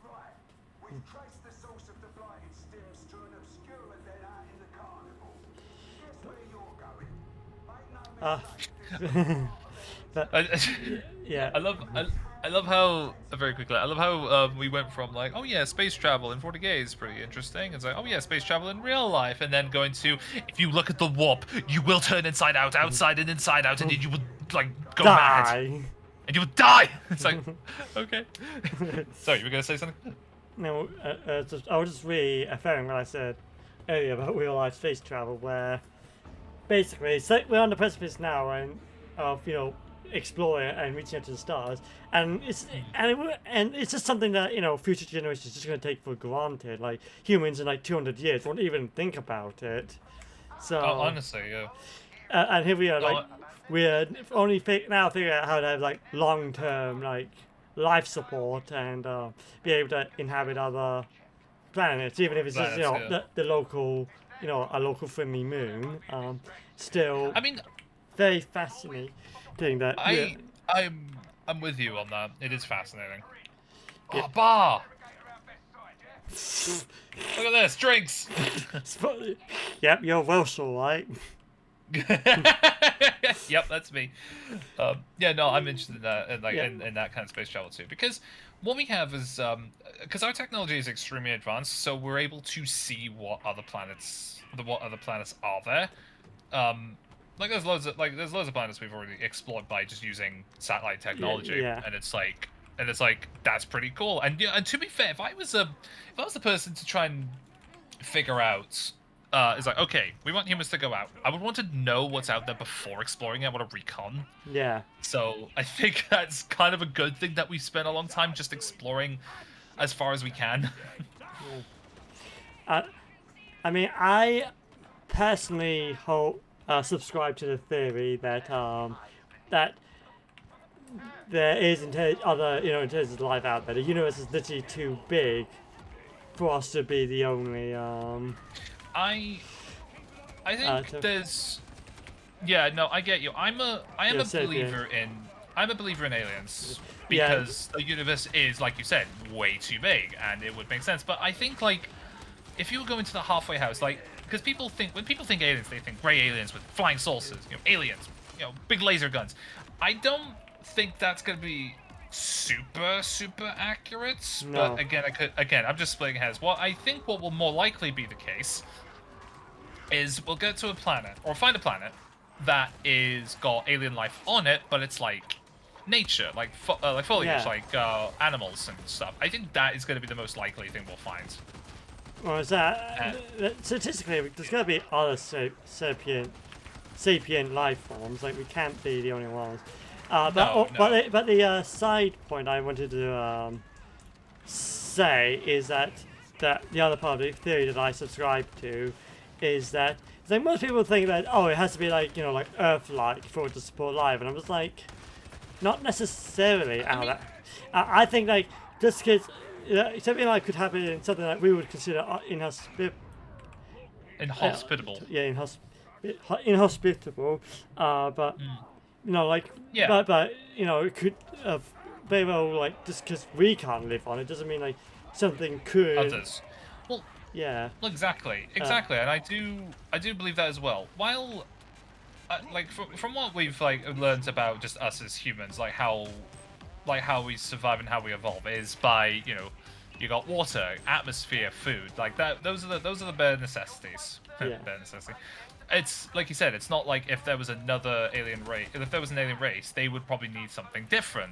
Right, we've traced the source of the blighted stims to an obscure event out in the carnival. Guess where you're going? Make no mistake, Yeah. I love how very quickly. I love how we went from like, oh yeah, space travel in 40k is pretty interesting. It's like, oh yeah, space travel in real life, and then going to, if you look at the warp, you will turn inside out, outside and inside out, and you will like go mad, and you will die. It's like, okay. Sorry, you were gonna say something? No, I was just reaffirming what I said earlier about real life space travel, where basically we're on the precipice now of exploring and reaching out to the stars, and it's just something that future generations are just going to take for granted. Like humans in like 200 years won't even think about it. So honestly, yeah. And here we are, like we're only figuring out how to have like long-term like life support and be able to inhabit other planets, even if it's just the local a local friendly moon. Still, I mean, very fascinating. That I'm with you on that. It is fascinating. Oh, bar! Look at this, drinks. Yep, you're Welsh, all right. Yep, that's me. Yeah, no, I'm interested in that, in that kind of space travel too, because what we have is because our technology is extremely advanced, so we're able to see what other planets are there. There's loads of planets we've already explored by just using satellite technology, and it's like that's pretty cool. And to be fair, if I was the person to try and figure out, it's like, okay, we want humans to go out. I would want to know what's out there before exploring it. I want to recon. Yeah. So I think that's kind of a good thing that we spent a long time just exploring as far as we can. I mean, I personally subscribe to the theory that that there is other intelligent life out there. The universe is literally too big for us to be the only. I think so- there's. Yeah, no, I get you. I am Yeah, a sapient. believer in aliens Yeah. because the universe is, like you said, way too big, and it would make sense. But I think like if you were going to the halfway house, like because when people think aliens, they think gray aliens with flying saucers, aliens, big laser guns. I don't think that's gonna be super accurate. No. But again, I'm just splitting hairs. What I think what will more likely be the case is we'll get to a planet or find a planet that is got alien life on it, but it's like nature, like foliage, Yeah. like animals and stuff. I think that is going to be the most likely thing we'll find. Or is that statistically there's going to be other sapient life forms. Like we can't be the only ones. But the side point I wanted to say is that the other part of the theory that I subscribe to is that like most people think that it has to be like like Earth-like for it to support life, and I was like, not necessarily. I think like just because something like could happen in something that we would consider inhospitable. Inhospitable. Inhospitable. But like but it could very well like just because we can't live on it doesn't mean like something could. Others. Well, yeah. Well, exactly, and I do believe that as well. While, like from what we've learned about just us as humans, like how we survive and how we evolve is by you got water, atmosphere, food, like that. Those are the bare necessities. Yeah. Bare necessity. It's like you said. It's not like if there was another alien race. If there was an alien race, they would probably need something different.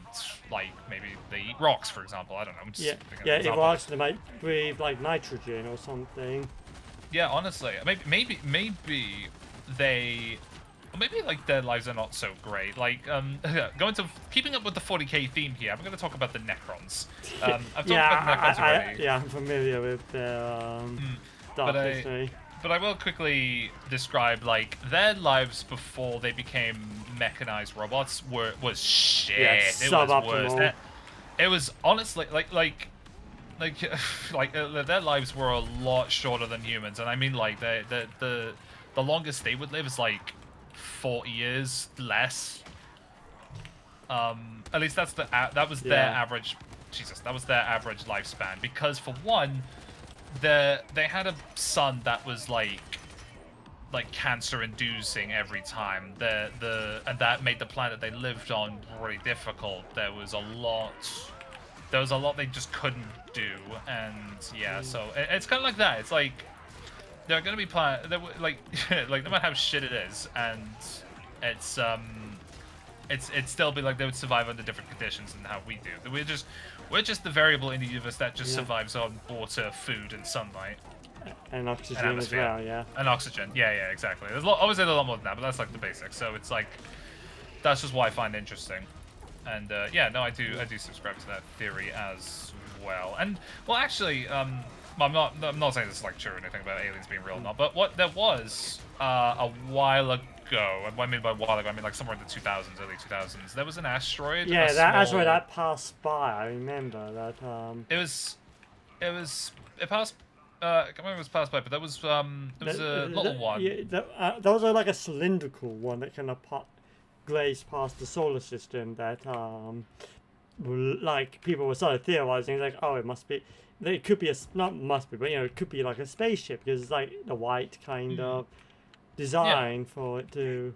Like maybe they eat rocks, for example. I don't know. I'm just thinking of an If example. rocks they might breathe like nitrogen or something. Yeah, honestly, maybe they, maybe like their lives are not so great. Like going to keeping up with the 40k theme here, I'm going to talk about the Necrons. I've talked about the Necrons already. I'm familiar with their dark history. But I will quickly describe like their lives before they became mechanized robots was shit. Yeah, It was worse. suboptimal. It was honestly like their lives were a lot shorter than humans, and I mean like the longest they would live is like 40 years less. At least that was their average. Jesus, that was their average lifespan because for one. They had a sun that was like cancer-inducing every time. And that made the planet they lived on really difficult. There was a lot they just couldn't do, and so it's kind of like that. It's like there are gonna be planets like no matter how shit it is, and it'd still be like they would survive under different conditions than how we do. We're just the variable in the universe that just survives on water, food, and sunlight. And oxygen And as atmosphere. well, yeah. And oxygen. Yeah, exactly. Obviously, there's a lot more than that, but that's like the basics. So it's like that's just why I find it interesting. And I do subscribe to that theory as well. And well, actually, I'm not saying this is like true or anything about aliens being real or not, but what there was a while ago. And what I mean by a while ago, I mean like somewhere in the 2000s, early 2000s. There was an asteroid. Yeah, a that small- asteroid that passed by. I remember that. It passed. I can't remember if it was passed by, but there was a little one. Yeah, that was like a cylindrical one that kind of grazed past the solar system. That like people were sort of theorizing, like, it must be. It could be not must be, but it could be like a spaceship because it's like the white kind of design for it to.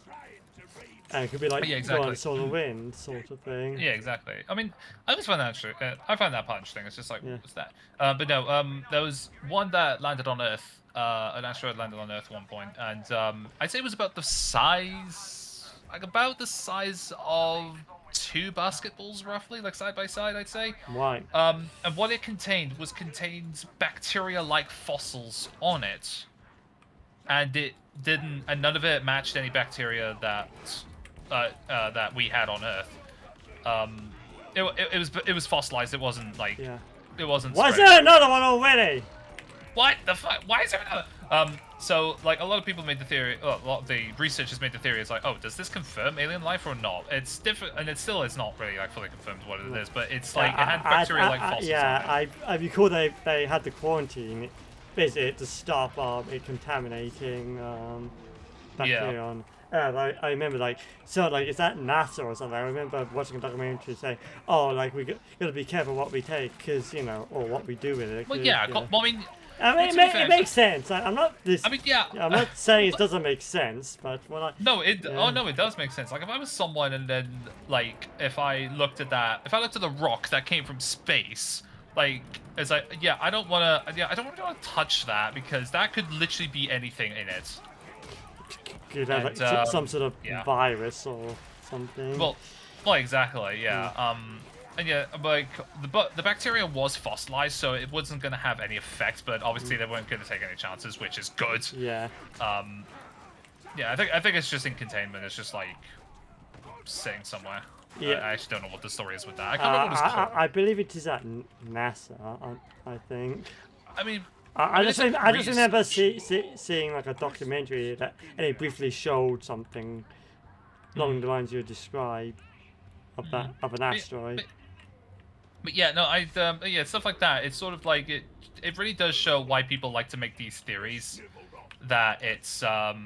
And it could be like exactly. on solar wind sort of thing. Yeah, exactly. I mean, I always find that interesting. I find that part interesting. It's just like, what's that? But no, there was one that landed on Earth. An asteroid landed on Earth at one point, and I'd say it was about the size of 2 basketballs, roughly, like side by side, I'd say. Right. And what it contained bacteria-like fossils on it, and none of it matched any bacteria that we had on Earth. It was fossilized. It wasn't it wasn't. Why is spread. there another one already? What the fuck? Why is there another? So, like, a lot of people made the theory, a lot of the researchers made the theory, it's like, oh, does this confirm alien life or not? It's different, and it still is not really, like, fully confirmed what it is, but it's like, it had bacteria-like fossils in it. I recall they had the quarantine visit to stop it contaminating bacteria on Earth. I remember, like, so, like, is that NASA or something? I remember watching a documentary saying, oh, like, we gotta be careful what we take, because, you know, or what we do with it. Well, yeah, you know. well, I mean... I mean, it makes sense. I'm not this. I mean, yeah. I'm not saying it doesn't make sense, but when I No, oh no, it does make sense. Like if I was someone and then like if I looked at the rock that came from space, like it's like I don't want to touch that because that could literally be anything in it. Could have like some sort of virus or something. Well, exactly, yeah. And yeah, like the bacteria was fossilized, so it wasn't going to have any effect. But obviously, they weren't going to take any chances, which is good. Yeah. Yeah, I think it's just in containment. It's just like sitting somewhere. Yeah. I actually don't know what the story is with that. I can't remember what it's called. I believe it is at NASA. I think. I mean. I just remember seeing like a documentary that and it briefly showed something along the lines you described of that of an asteroid. But yeah, no, yeah, stuff like that. It's sort of like it really does show why people like to make these theories that it's if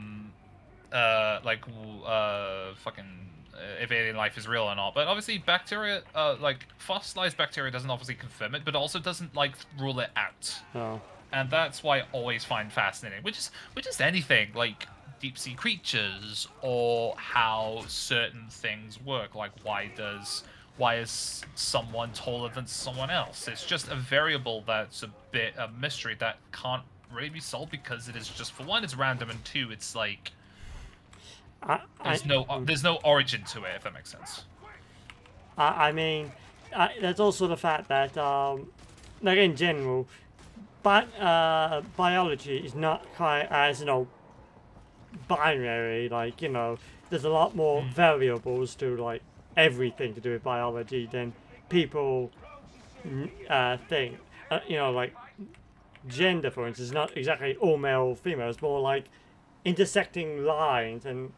alien life is real or not. But obviously bacteria, like fossilized bacteria doesn't obviously confirm it, but also doesn't like rule it out. Oh. And that's why I always find fascinating, which is anything like deep sea creatures or how certain things work. Like why is someone taller than someone else? It's just a variable that's a bit of mystery that can't really be solved because it is just, for one, it's random, and two, it's like there's no origin to it, if that makes sense. I mean, there's also the fact that like in general, but biology is not quite as binary. Like there's a lot more variables to like everything to do with biology than people think. Like gender, for instance, is not exactly all male or female. It's more like intersecting lines, and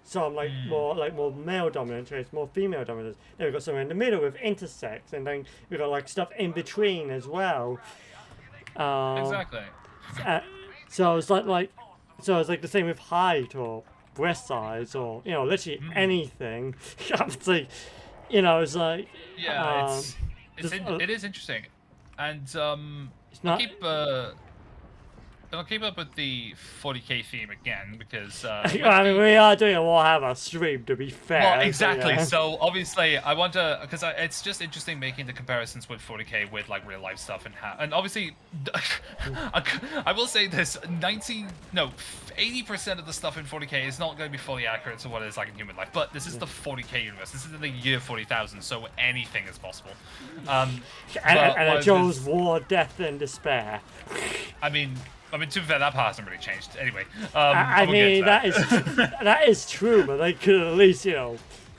some like more male dominant traits, more female dominant. Then we've got somewhere in the middle with intersex, and then we've got like stuff in between as well. Exactly. So it's like the same with height or breast size or literally anything. It's like it's like it is interesting, and it's not. I'll keep up with the 40k theme again because I mean, we are doing a Warhammer stream, to be fair. Well, exactly. So, yeah. So obviously, I want to because it's just interesting making the comparisons with 40k with like real life stuff and obviously, I will say this: 80% of the stuff in 40k is not going to be fully accurate to what it is like in human life. But this is the 40k universe. This is in the year 40,000, so anything is possible. And it shows war, death, and despair. I mean, to be fair, that part hasn't really changed. Anyway, I mean that is true, but they could at least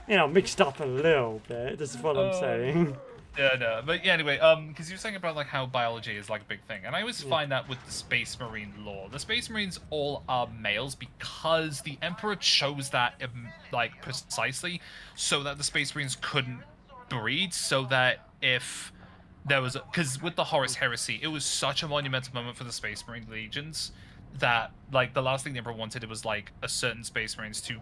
mixed up a little bit. This is what I'm saying. Yeah, no, but yeah, anyway, because you were saying about like how biology is like a big thing, and I always find that with the Space Marine lore, the Space Marines all are males because the Emperor chose that like precisely so that the Space Marines couldn't breed, so that if there was because with the Horus Heresy, it was such a monumental moment for the Space Marine legions that like the last thing the Emperor wanted, it was like a certain Space Marines to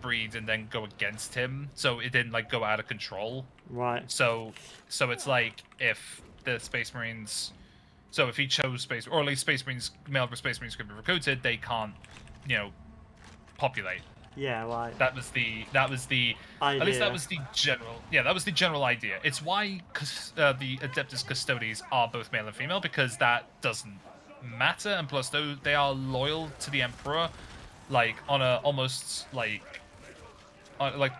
breed and then go against him, so it didn't like go out of control. Right. So it's like if the Space Marines, so if he chose Space, or at least Space Marines, male Space Marines could be recruited, they can't, populate. Yeah, right. That was the idea. At least that was the general. Yeah, that was the general idea. It's why the Adeptus Custodes are both male and female, because that doesn't matter, and plus they are loyal to the Emperor, like on a almost like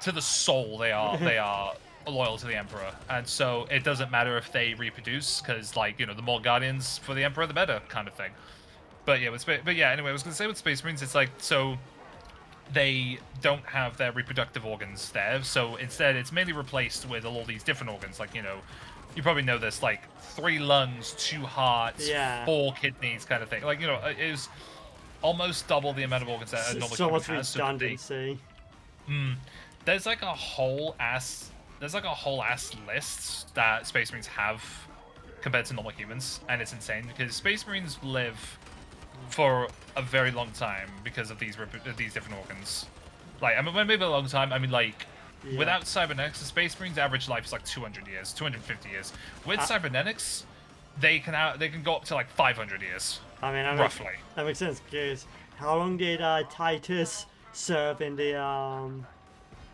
to the soul. They are loyal to the Emperor, and so it doesn't matter if they reproduce, because the more guardians for the Emperor, the better, kind of thing. But yeah, anyway, I was gonna say with Space Marines, it's like so. They don't have their reproductive organs there, so instead it's mainly replaced with all these different organs, like, you probably know this, like 3 lungs, 2 hearts, 4 kidneys kind of thing. Like, almost double the amount of organs that a normal So human much has. So that they- redundancy. there's like a whole ass list that Space Marines have compared to normal humans, and it's insane because Space Marines live for a very long time because of these different organs. Like, I mean, when maybe a long time, I mean, like, Yeah. without cybernetics, the Space Marines' average life is like 200 years, 250 years. With cybernetics, they can go up to like 500 years, I mean, roughly. that makes sense because how long did Titus serve in the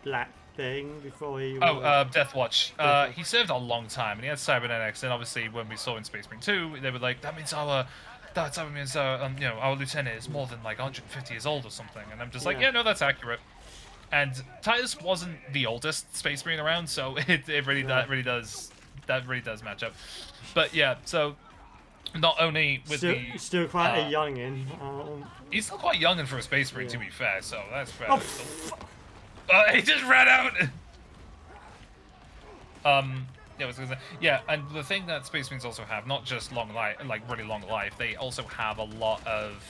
black thing before he? Death Watch. He served a long time, and he had cybernetics. And obviously, when we saw in Space Marine 2, they were like, that means our lieutenant is more than like 150 years old or something. And I'm just like, Yeah. yeah, no, that's accurate. And Titus wasn't the oldest Space Marine around, so it really really does match up. But yeah, so not only with still quite a youngin. he's still quite young and for a Space Marine, Yeah. to be fair. So that's fair. Oh, He just ran out. Yeah, I was gonna say, yeah, and the thing that Space Marines also have, not just long life, like really long life, they also have a lot of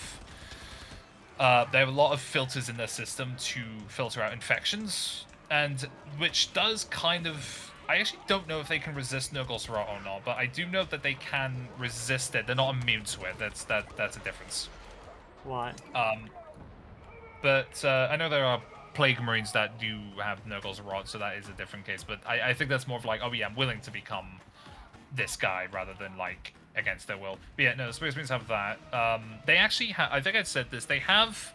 filters in their system to filter out infections, and which does kind of. I actually don't know if they can resist Nurgle's Rot or not, but I do know that they can resist it. They're not immune to it. That's a difference. Why? But I know there are Plague Marines that do have Nurgle's Rot, so that is a different case. But I think that's more of like, oh yeah, I'm willing to become this guy rather than like against their will. But yeah, no, the Space Marines have that. They actually have, I think I said this, they have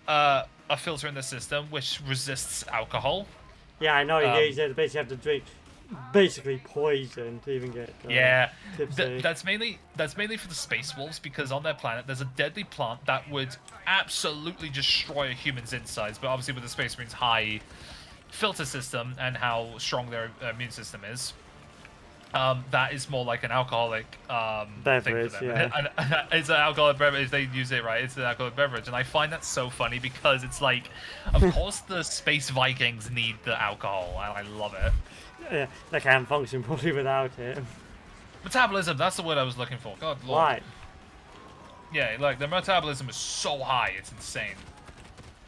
a filter in the system which resists alcohol. Yeah, I know you basically have to drink basically poison to even get. Yeah, tipsy. that's mainly for the Space Wolves, because on their planet there's a deadly plant that would absolutely destroy a human's insides. But obviously with the Space Marines' high filter system and how strong their immune system is, that is more like an alcoholic Beverage, thing for them. yeah. And it's an alcoholic beverage. They use it right. It's an alcoholic beverage, and I find that so funny because it's like, of course the Space Vikings need the alcohol. I love it. Yeah, they can't function properly without it. Metabolism. That's the word I was looking for. God, Lord. Right. Yeah, like their metabolism is so high, it's insane.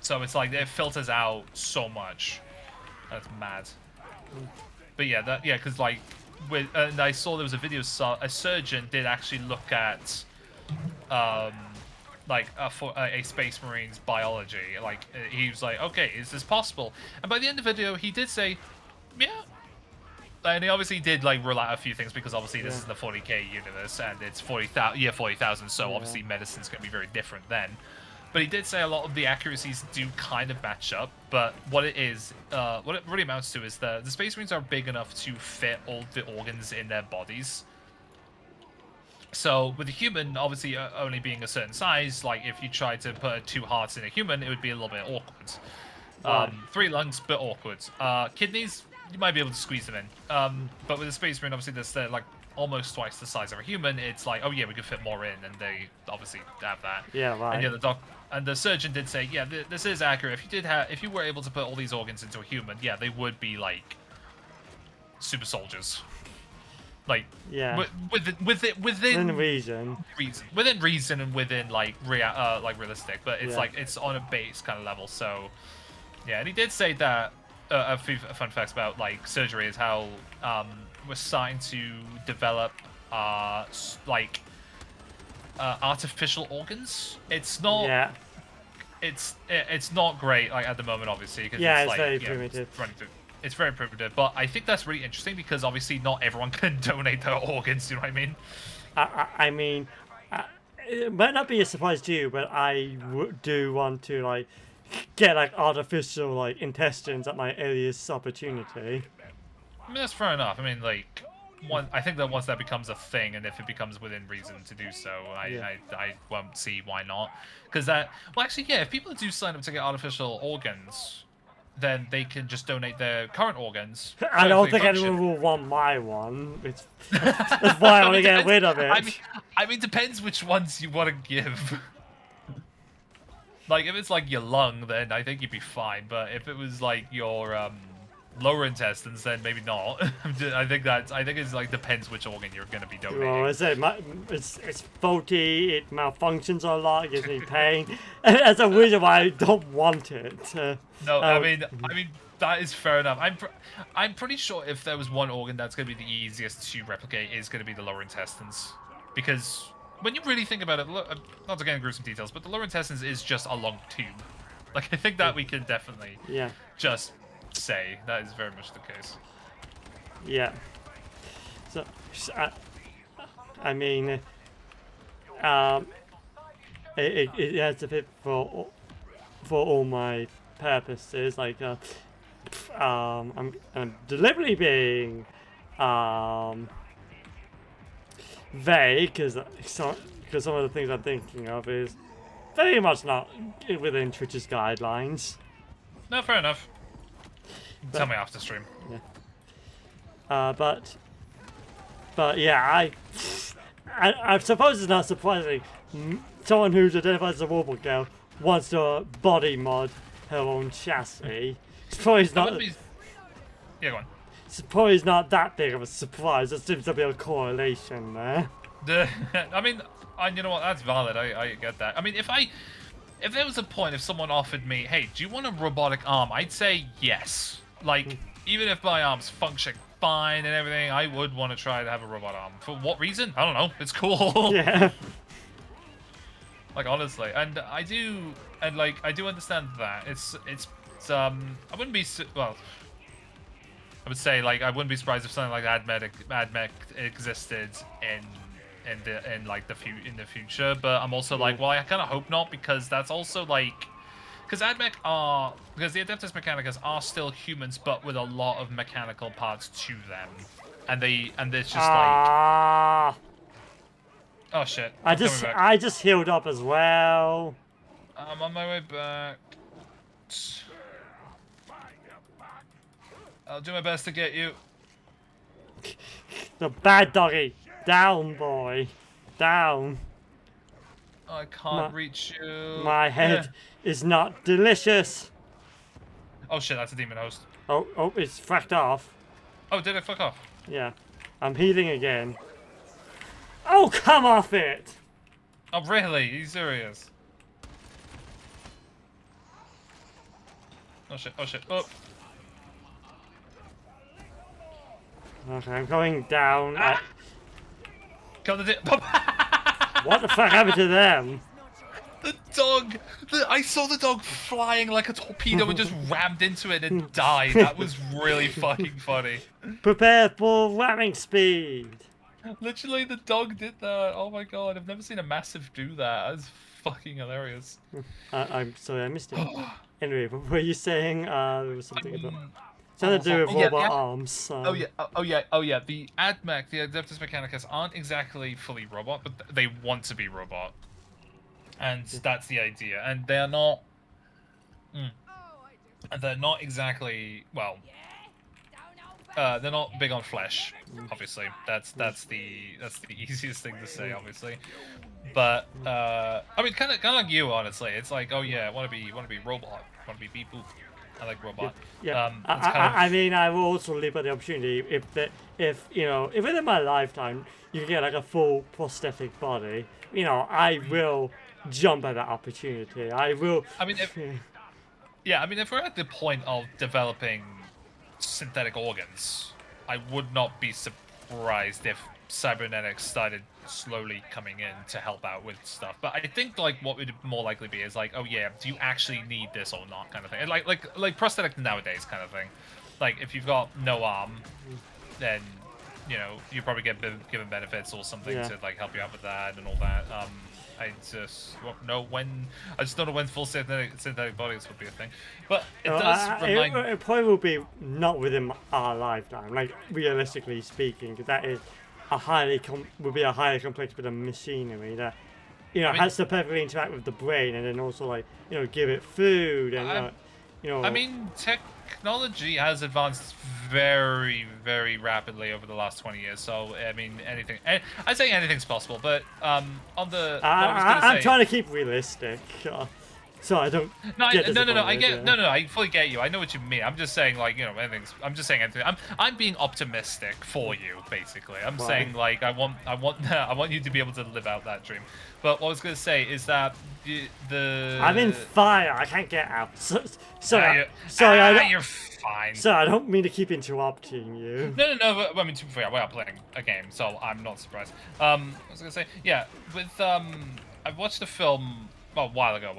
So it's like it filters out so much. That's mad. But yeah, because like and I saw there was a video. A surgeon did actually look at, like a Space Marine's biology. Like he was like, okay, is this possible? And by the end of the video, he did say, yeah. And he obviously did like rule out a few things because obviously this is the 40k universe and it's 40,000, so obviously medicine's going to be very different then. But he did say a lot of the accuracies do kind of match up. But what it is, what it really amounts to is the Space Marines are big enough to fit all the organs in their bodies. So with a human, obviously only being a certain size, like if you tried to put 2 hearts in a human, it would be a little bit awkward. 3 lungs, bit awkward. Kidneys, you might be able to squeeze them in. But with a Space Marine, obviously they're like almost twice the size of a human. It's like, oh yeah, we could fit more in, and they obviously have that. Yeah, right. And yeah, the surgeon did say, yeah, this is accurate. If you were able to put all these organs into a human, yeah, they would be like super soldiers. Like, yeah, within reason, within reason, and within like realistic. But it's like it's on a base kind of level. So yeah, and he did say that. A few fun facts about like surgery is how we're starting to develop artificial organs. It's not. Yeah. It's not great like at the moment, obviously. Cause Yeah, it's like, very primitive. It's very primitive, but I think that's really interesting because obviously not everyone can donate their organs. You know what I mean? I mean, it might not be a surprise to you, but I do want to like get like artificial like intestines at my earliest opportunity. I mean, that's fair enough. I mean, like, I think that once that becomes a thing, and if it becomes within reason to do so, I won't see why not. Because well, actually, yeah, if people do sign up to get artificial organs, then they can just donate their current organs. I don't think anyone will want my one. That's why I want to get rid of it. I mean, depends which ones you want to give. Like, if it's like your lung, then I think you'd be fine. But if it was like your lower intestines, then maybe not. I think it's like depends which organ you're gonna be donating. Well, it's faulty. It malfunctions a lot. It gives me pain. And that's a reason why I don't want it. No, I mean that is fair enough. I'm pretty sure if there was one organ that's gonna be the easiest to replicate, is gonna be the lower intestines, because when you really think about it, not to get into gruesome details, but the lower intestines is just a long tube. Like, I think that we can definitely just say that is very much the case. Yeah. So, I mean, it has to fit for all my purposes. Like, I'm deliberately being vague because some of the things I'm thinking of is very much not within Twitch's guidelines. No, fair enough. Tell me after stream. Yeah. But yeah, I suppose it's not surprising. Someone who's identified as a robot girl wants to body mod her own chassis. It's probably not. Yeah, go on. It's probably not that big of a surprise. There seems to be a correlation there. I mean, and you know what? That's valid. I get that. I mean, if there was a point, if someone offered me, hey, do you want a robotic arm? I'd say yes. Like, even if my arms function fine and everything, I would want to try to have a robot arm. For what reason? I don't know. It's cool. Yeah. Like, honestly, and I do understand that. It's I wouldn't be well. I would say, like, I wouldn't be surprised if something like AdMech existed in the future, but I'm also like, well, I kind of hope not, because that's also like, because the Adeptus Mechanicus are still humans, but with a lot of mechanical parts to them, and it's just like, oh shit, I just healed up as well. I'm on my way back. I'll do my best to get you. The bad doggy. Down, boy. Down. I can't reach you. My head is not delicious. Oh shit, that's a demon host. Oh, it's fracked off. Oh, did it fuck off? Yeah. I'm healing again. Oh, come off it! Oh, really? Are you serious? Oh shit, oh shit, oh. Okay, I'm going down. Kill the What the fuck happened to them? The dog! I saw the dog flying like a torpedo and just rammed into it and died. That was really fucking funny. Prepare for ramming speed. Literally, the dog did that. Oh my god, I've never seen a massive do that. That's fucking hilarious. I'm sorry, I missed it. Anyway, what were you saying? There was something about... Something to do with robot arms. Oh yeah. The AdMech, the Adeptus Mechanicus, aren't exactly fully robot, but they want to be robot, and that's the idea. And they're not. They're not exactly well. They're not big on flesh, obviously. That's the easiest thing to say, obviously. But I mean, kind of like you, honestly. It's like, oh yeah, want to be robot, want to be beep boop. I like robot. Yeah. I mean, I will also leave at the opportunity if within my lifetime you can get like a full prosthetic body. I will jump at that opportunity. I will. I mean, if we're at the point of developing synthetic organs, I would not be surprised if cybernetics started slowly coming in to help out with stuff. But I think like what would more likely be is like, oh yeah, do you actually need this or not, kind of thing. And like prosthetic nowadays kind of thing. Like if you've got no arm, then you probably get given benefits or something to like help you out with that and all that. I just don't know when full synthetic bodies would be a thing. But it does remind. It probably will be not within our lifetime. Like realistically speaking, because that is would be a highly complex bit of machinery that has to perfectly interact with the brain, and then also like give it food and I mean, technology has advanced very, very rapidly over the last 20 years. So I mean, I'd say anything's possible. But on the I'm trying to keep realistic. So I don't. No, get no. I disappointed, get yeah. no. I fully get you. I know what you mean. I'm just saying, like, you know, anything's. I'm just saying anything. I'm being optimistic for you, basically. I'm Why? saying, like, I want I want you to be able to live out that dream. But what I was gonna say is that the I'm in fire. I can't get out. Sorry, you're fine. Sorry, I don't mean to keep interrupting you. No. But, I mean, to be fair, we are playing a game, so I'm not surprised. I was gonna say, yeah, with I watched a film a while ago.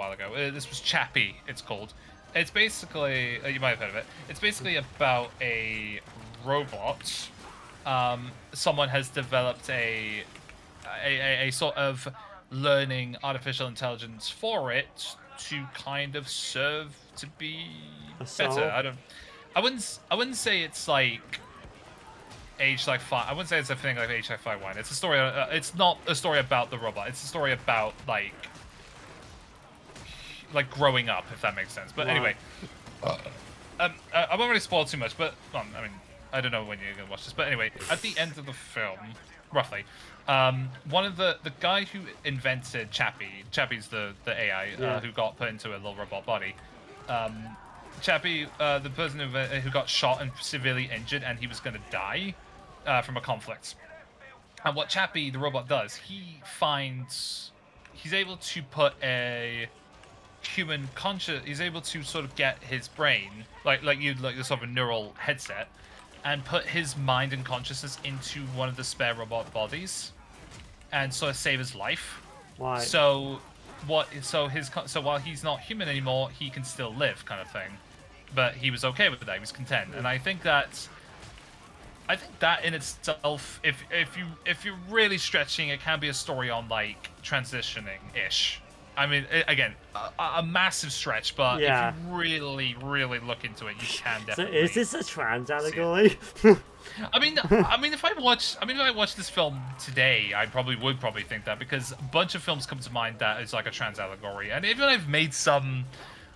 This was Chappie. It's called. It's basically you might have heard of it. It's basically about a robot. Someone has developed a sort of learning artificial intelligence for it to kind of serve to be better. I wouldn't say it's like age like 5. I wouldn't say it's a thing like age like 5-1. It's a story. It's not a story about the robot. It's a story about like growing up, if that makes sense. But anyway, I won't really spoil too much. But I mean, I don't know when you're gonna watch this. But anyway, at the end of the film, roughly, one of the guy who invented Chappie's the AI who got put into a little robot body. Chappie, the person who got shot and severely injured, and he was going to die from a conflict. And what Chappie, the robot, does, he's able to put a human he's able to sort of get his brain, like the sort of a neural headset, and put his mind and consciousness into one of the spare robot bodies, and sort of save his life. Why? So while he's not human anymore, he can still live, kind of thing. But he was okay with that. He was content, and I think that in itself, if you're really stretching, it can be a story on like transitioning ish. I mean, again, a massive stretch, but if you really look into it, you can definitely. So is this a trans allegory? I mean, if I watch this film today, I would probably think that, because a bunch of films come to mind that is like a trans allegory, and even I've made some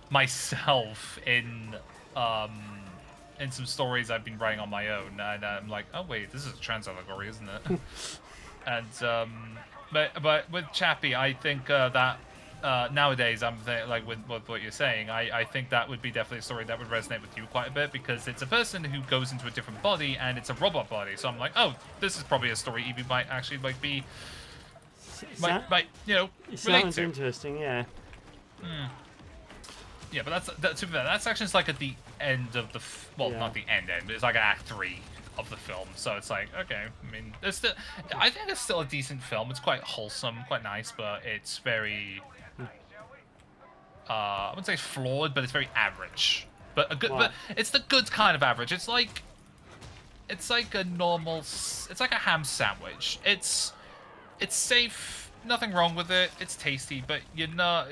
myself in some stories I've been writing on my own, and I'm like, oh wait, this is a trans allegory, isn't it? And but with Chappie, I think that nowadays I'm like with what you're saying, I think that would be definitely a story that would resonate with you quite a bit, because it's a person who goes into a different body and it's a robot body. So I'm like, oh, this is probably a story Evie might be might you know, It relate sounds to. interesting, yeah. Yeah, but that's actually just like at the end of the not the end, but it's like Act 3 of the film. So it's like, okay, I mean, I think it's still a decent film. It's quite wholesome, quite nice, but it's very I wouldn't say flawed, but it's very average. But a good, but it's the good kind of average. It's like a normal, it's like a ham sandwich. It's safe. Nothing wrong with it. It's tasty, but it's not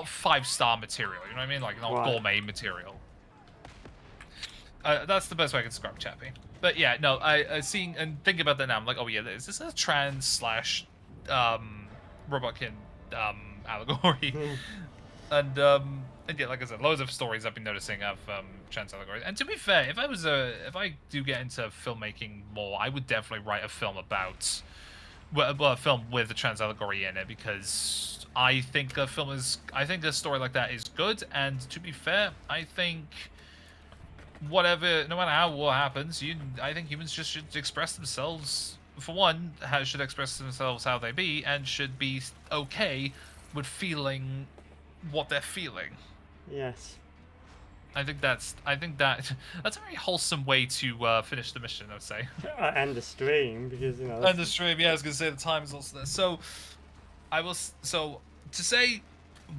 5-star material. You know what I mean? Like not gourmet material. That's the best way I can describe Chappie. But yeah, no, I seeing and thinking about that now, I'm like, oh yeah, is this a trans / robotkin allegory? And yeah, like I said, loads of stories I've been noticing of trans allegories. And to be fair, if I do get into filmmaking more, I would definitely write a film about. Well, a film with a trans allegory in it, because I think a story like that is good. And to be fair, I think no matter what happens, I think humans just should express themselves. For one, should express themselves how they be, and should be okay with feeling what they're feeling. Yes. I think that's a very wholesome way to finish the mission, I would say. And the stream, because And the stream, yeah, I was gonna say the time is also there. So to say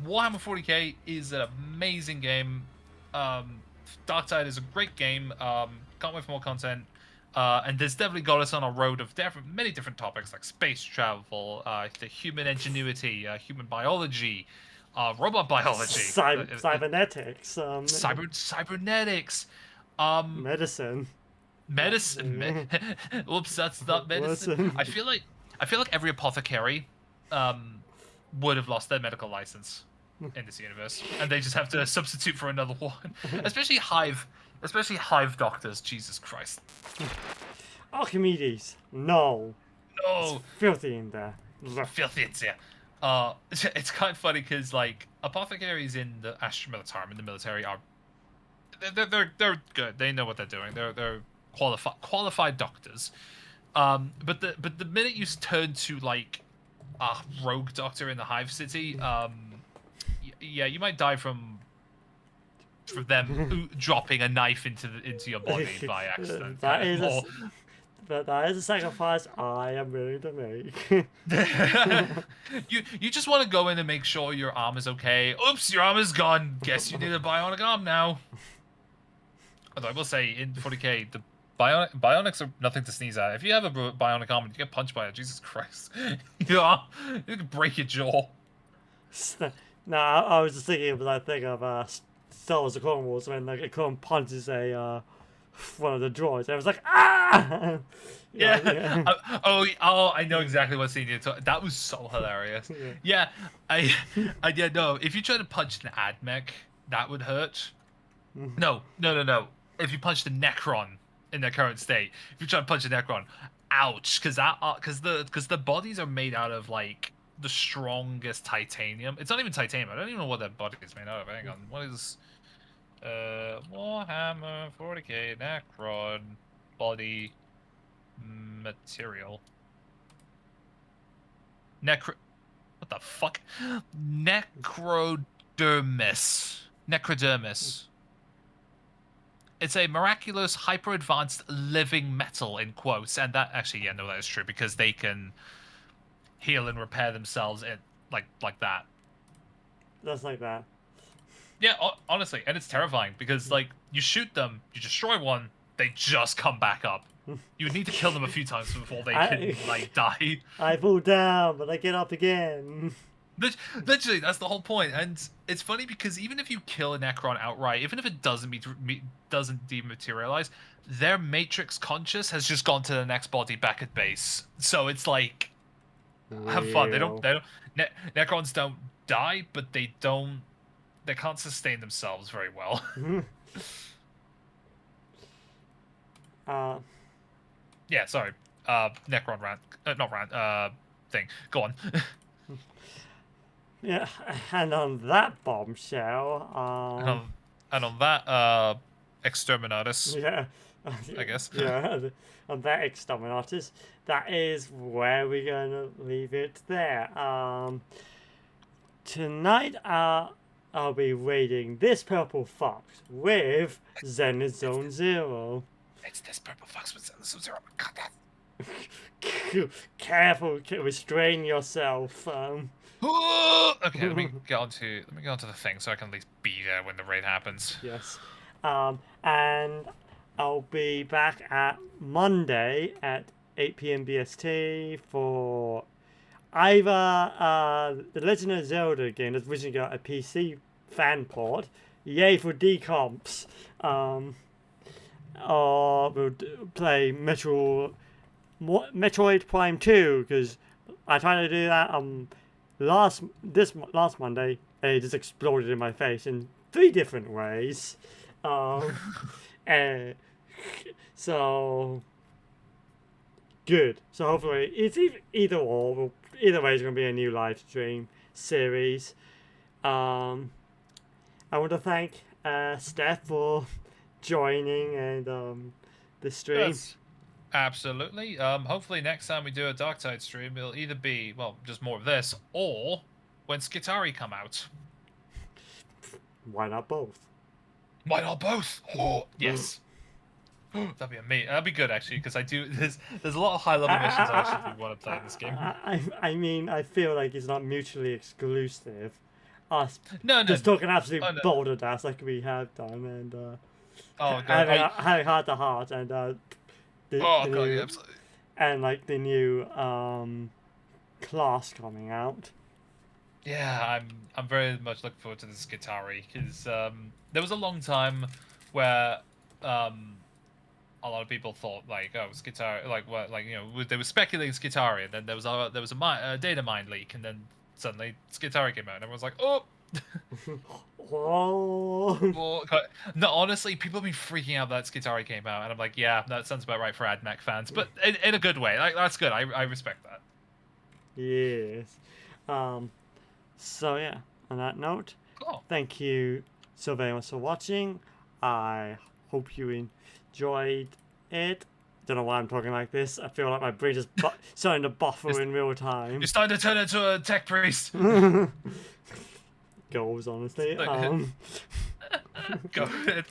Warhammer 40k is an amazing game. Darktide is a great game. Can't wait for more content. And there's definitely got us on a road of many different topics, like space travel, the human ingenuity, human biology, robot biology, cybernetics, cybernetics, medicine. Whoops, that's not medicine. I feel like every apothecary would have lost their medical license in this universe, and they just have to substitute for another one. Especially Hive doctors. Jesus Christ. Archimedes, no. No. It's filthy in there. Filthy, it's here. it's kind of funny because like apothecaries in the Astra Militarum in the military are they're good. They know what they're doing. They're qualified doctors. But the minute you turn to like a rogue doctor in the Hive City, yeah, you might die from them dropping a knife into your body by accident. That is a sacrifice I am willing to make. You just want to go in and make sure your arm is okay. Oops, your arm is gone. Guess you need a bionic arm now. Although I will say in 40k the bionics are nothing to sneeze at. If you have a bionic arm and you get punched by it, Jesus Christ, you can break your jaw. No, I was just thinking of that thing of Star Wars: The Clone Wars when like a clone punches one of the droids. And I was like, ah! Yeah. I know exactly what scene you're talking. That was so hilarious. Yeah. Yeah. No, if you try to punch an admech, that would hurt. No. If you punch the Necron in their current state, if you try to punch a Necron, ouch, because the bodies are made out of like the strongest titanium. It's not even titanium. I don't even know what that body is made out of. Hang on. What is Warhammer 40k Necron body material? What the fuck? Necrodermis. It's a miraculous, hyper-advanced living metal, in quotes, and that actually, yeah, no, that is true because they can heal and repair themselves like that. Just like that. Yeah, honestly, and it's terrifying because like you shoot them, you destroy one, they just come back up. You would need to kill them a few times before they can like die. I fall down, but I get up again. Literally, that's the whole point. And it's funny because even if you kill a Necron outright, even if it doesn't doesn't dematerialize, their Matrix conscious has just gone to the next body back at base. So it's like, have fun. Necrons don't die, but they can't sustain themselves very well. Yeah, sorry. Necron rant. Not rant. Thing. Go on. Yeah, and on that bombshell, and on that, Exterminatus. Yeah. I guess. Yeah, on that Exterminatus, that is where we're going to leave it there. Tonight, I'll be raiding this purple fox with Zenith Zone Zero. It's this purple fox with Zenith Zone Zero. God, that. Careful, restrain yourself. Okay, let me get onto the thing so I can at least be there when the raid happens. Yes. And I'll be back at Monday at 8 p.m. BST for either the Legend of Zelda game that's originally got a PC fan port, yay for decomps, or we'll play Metroid Prime 2 because I tried to do that last Monday, and it just exploded in my face in 3 different ways. And so good. So hopefully it's either or. Either way, it's going to be a new live stream series. I want to thank Steph for joining and the stream. Yes, absolutely. Hopefully next time we do a Darktide stream, it'll either be just more of this, or when Skitari come out. Why not both? Why not both? Oh, yes. That'd be amazing. That'd be good actually, because there's a lot of high level missions I actually want to play in this game. I mean, I feel like it's not mutually exclusive. Us just talking absolute balderdash like we have done, and having heart to heart, and absolutely. And like the new class coming out. Yeah, I'm very much looking forward to this Skitari because there was a long time where a lot of people thought Skitari they were speculating Skitari, and then there was a data mine leak, and then suddenly Skitari came out, and everyone's like, oh. Oh. No, honestly, people have been freaking out that Skitari came out, and I'm like, yeah, that sounds about right for AdMech fans, but in a good way. Like that's good. I respect that. Yes. So yeah, on that note, Cool. thank you so very much for watching. I hope you enjoyed it. Don't know why I'm talking like this. I feel like my brain is starting to buffer in real time. You're starting to turn into a tech priest. Goals, honestly. Go ahead.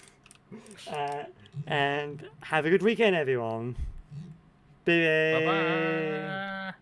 And have a good weekend, everyone. Bye. Bye-bye.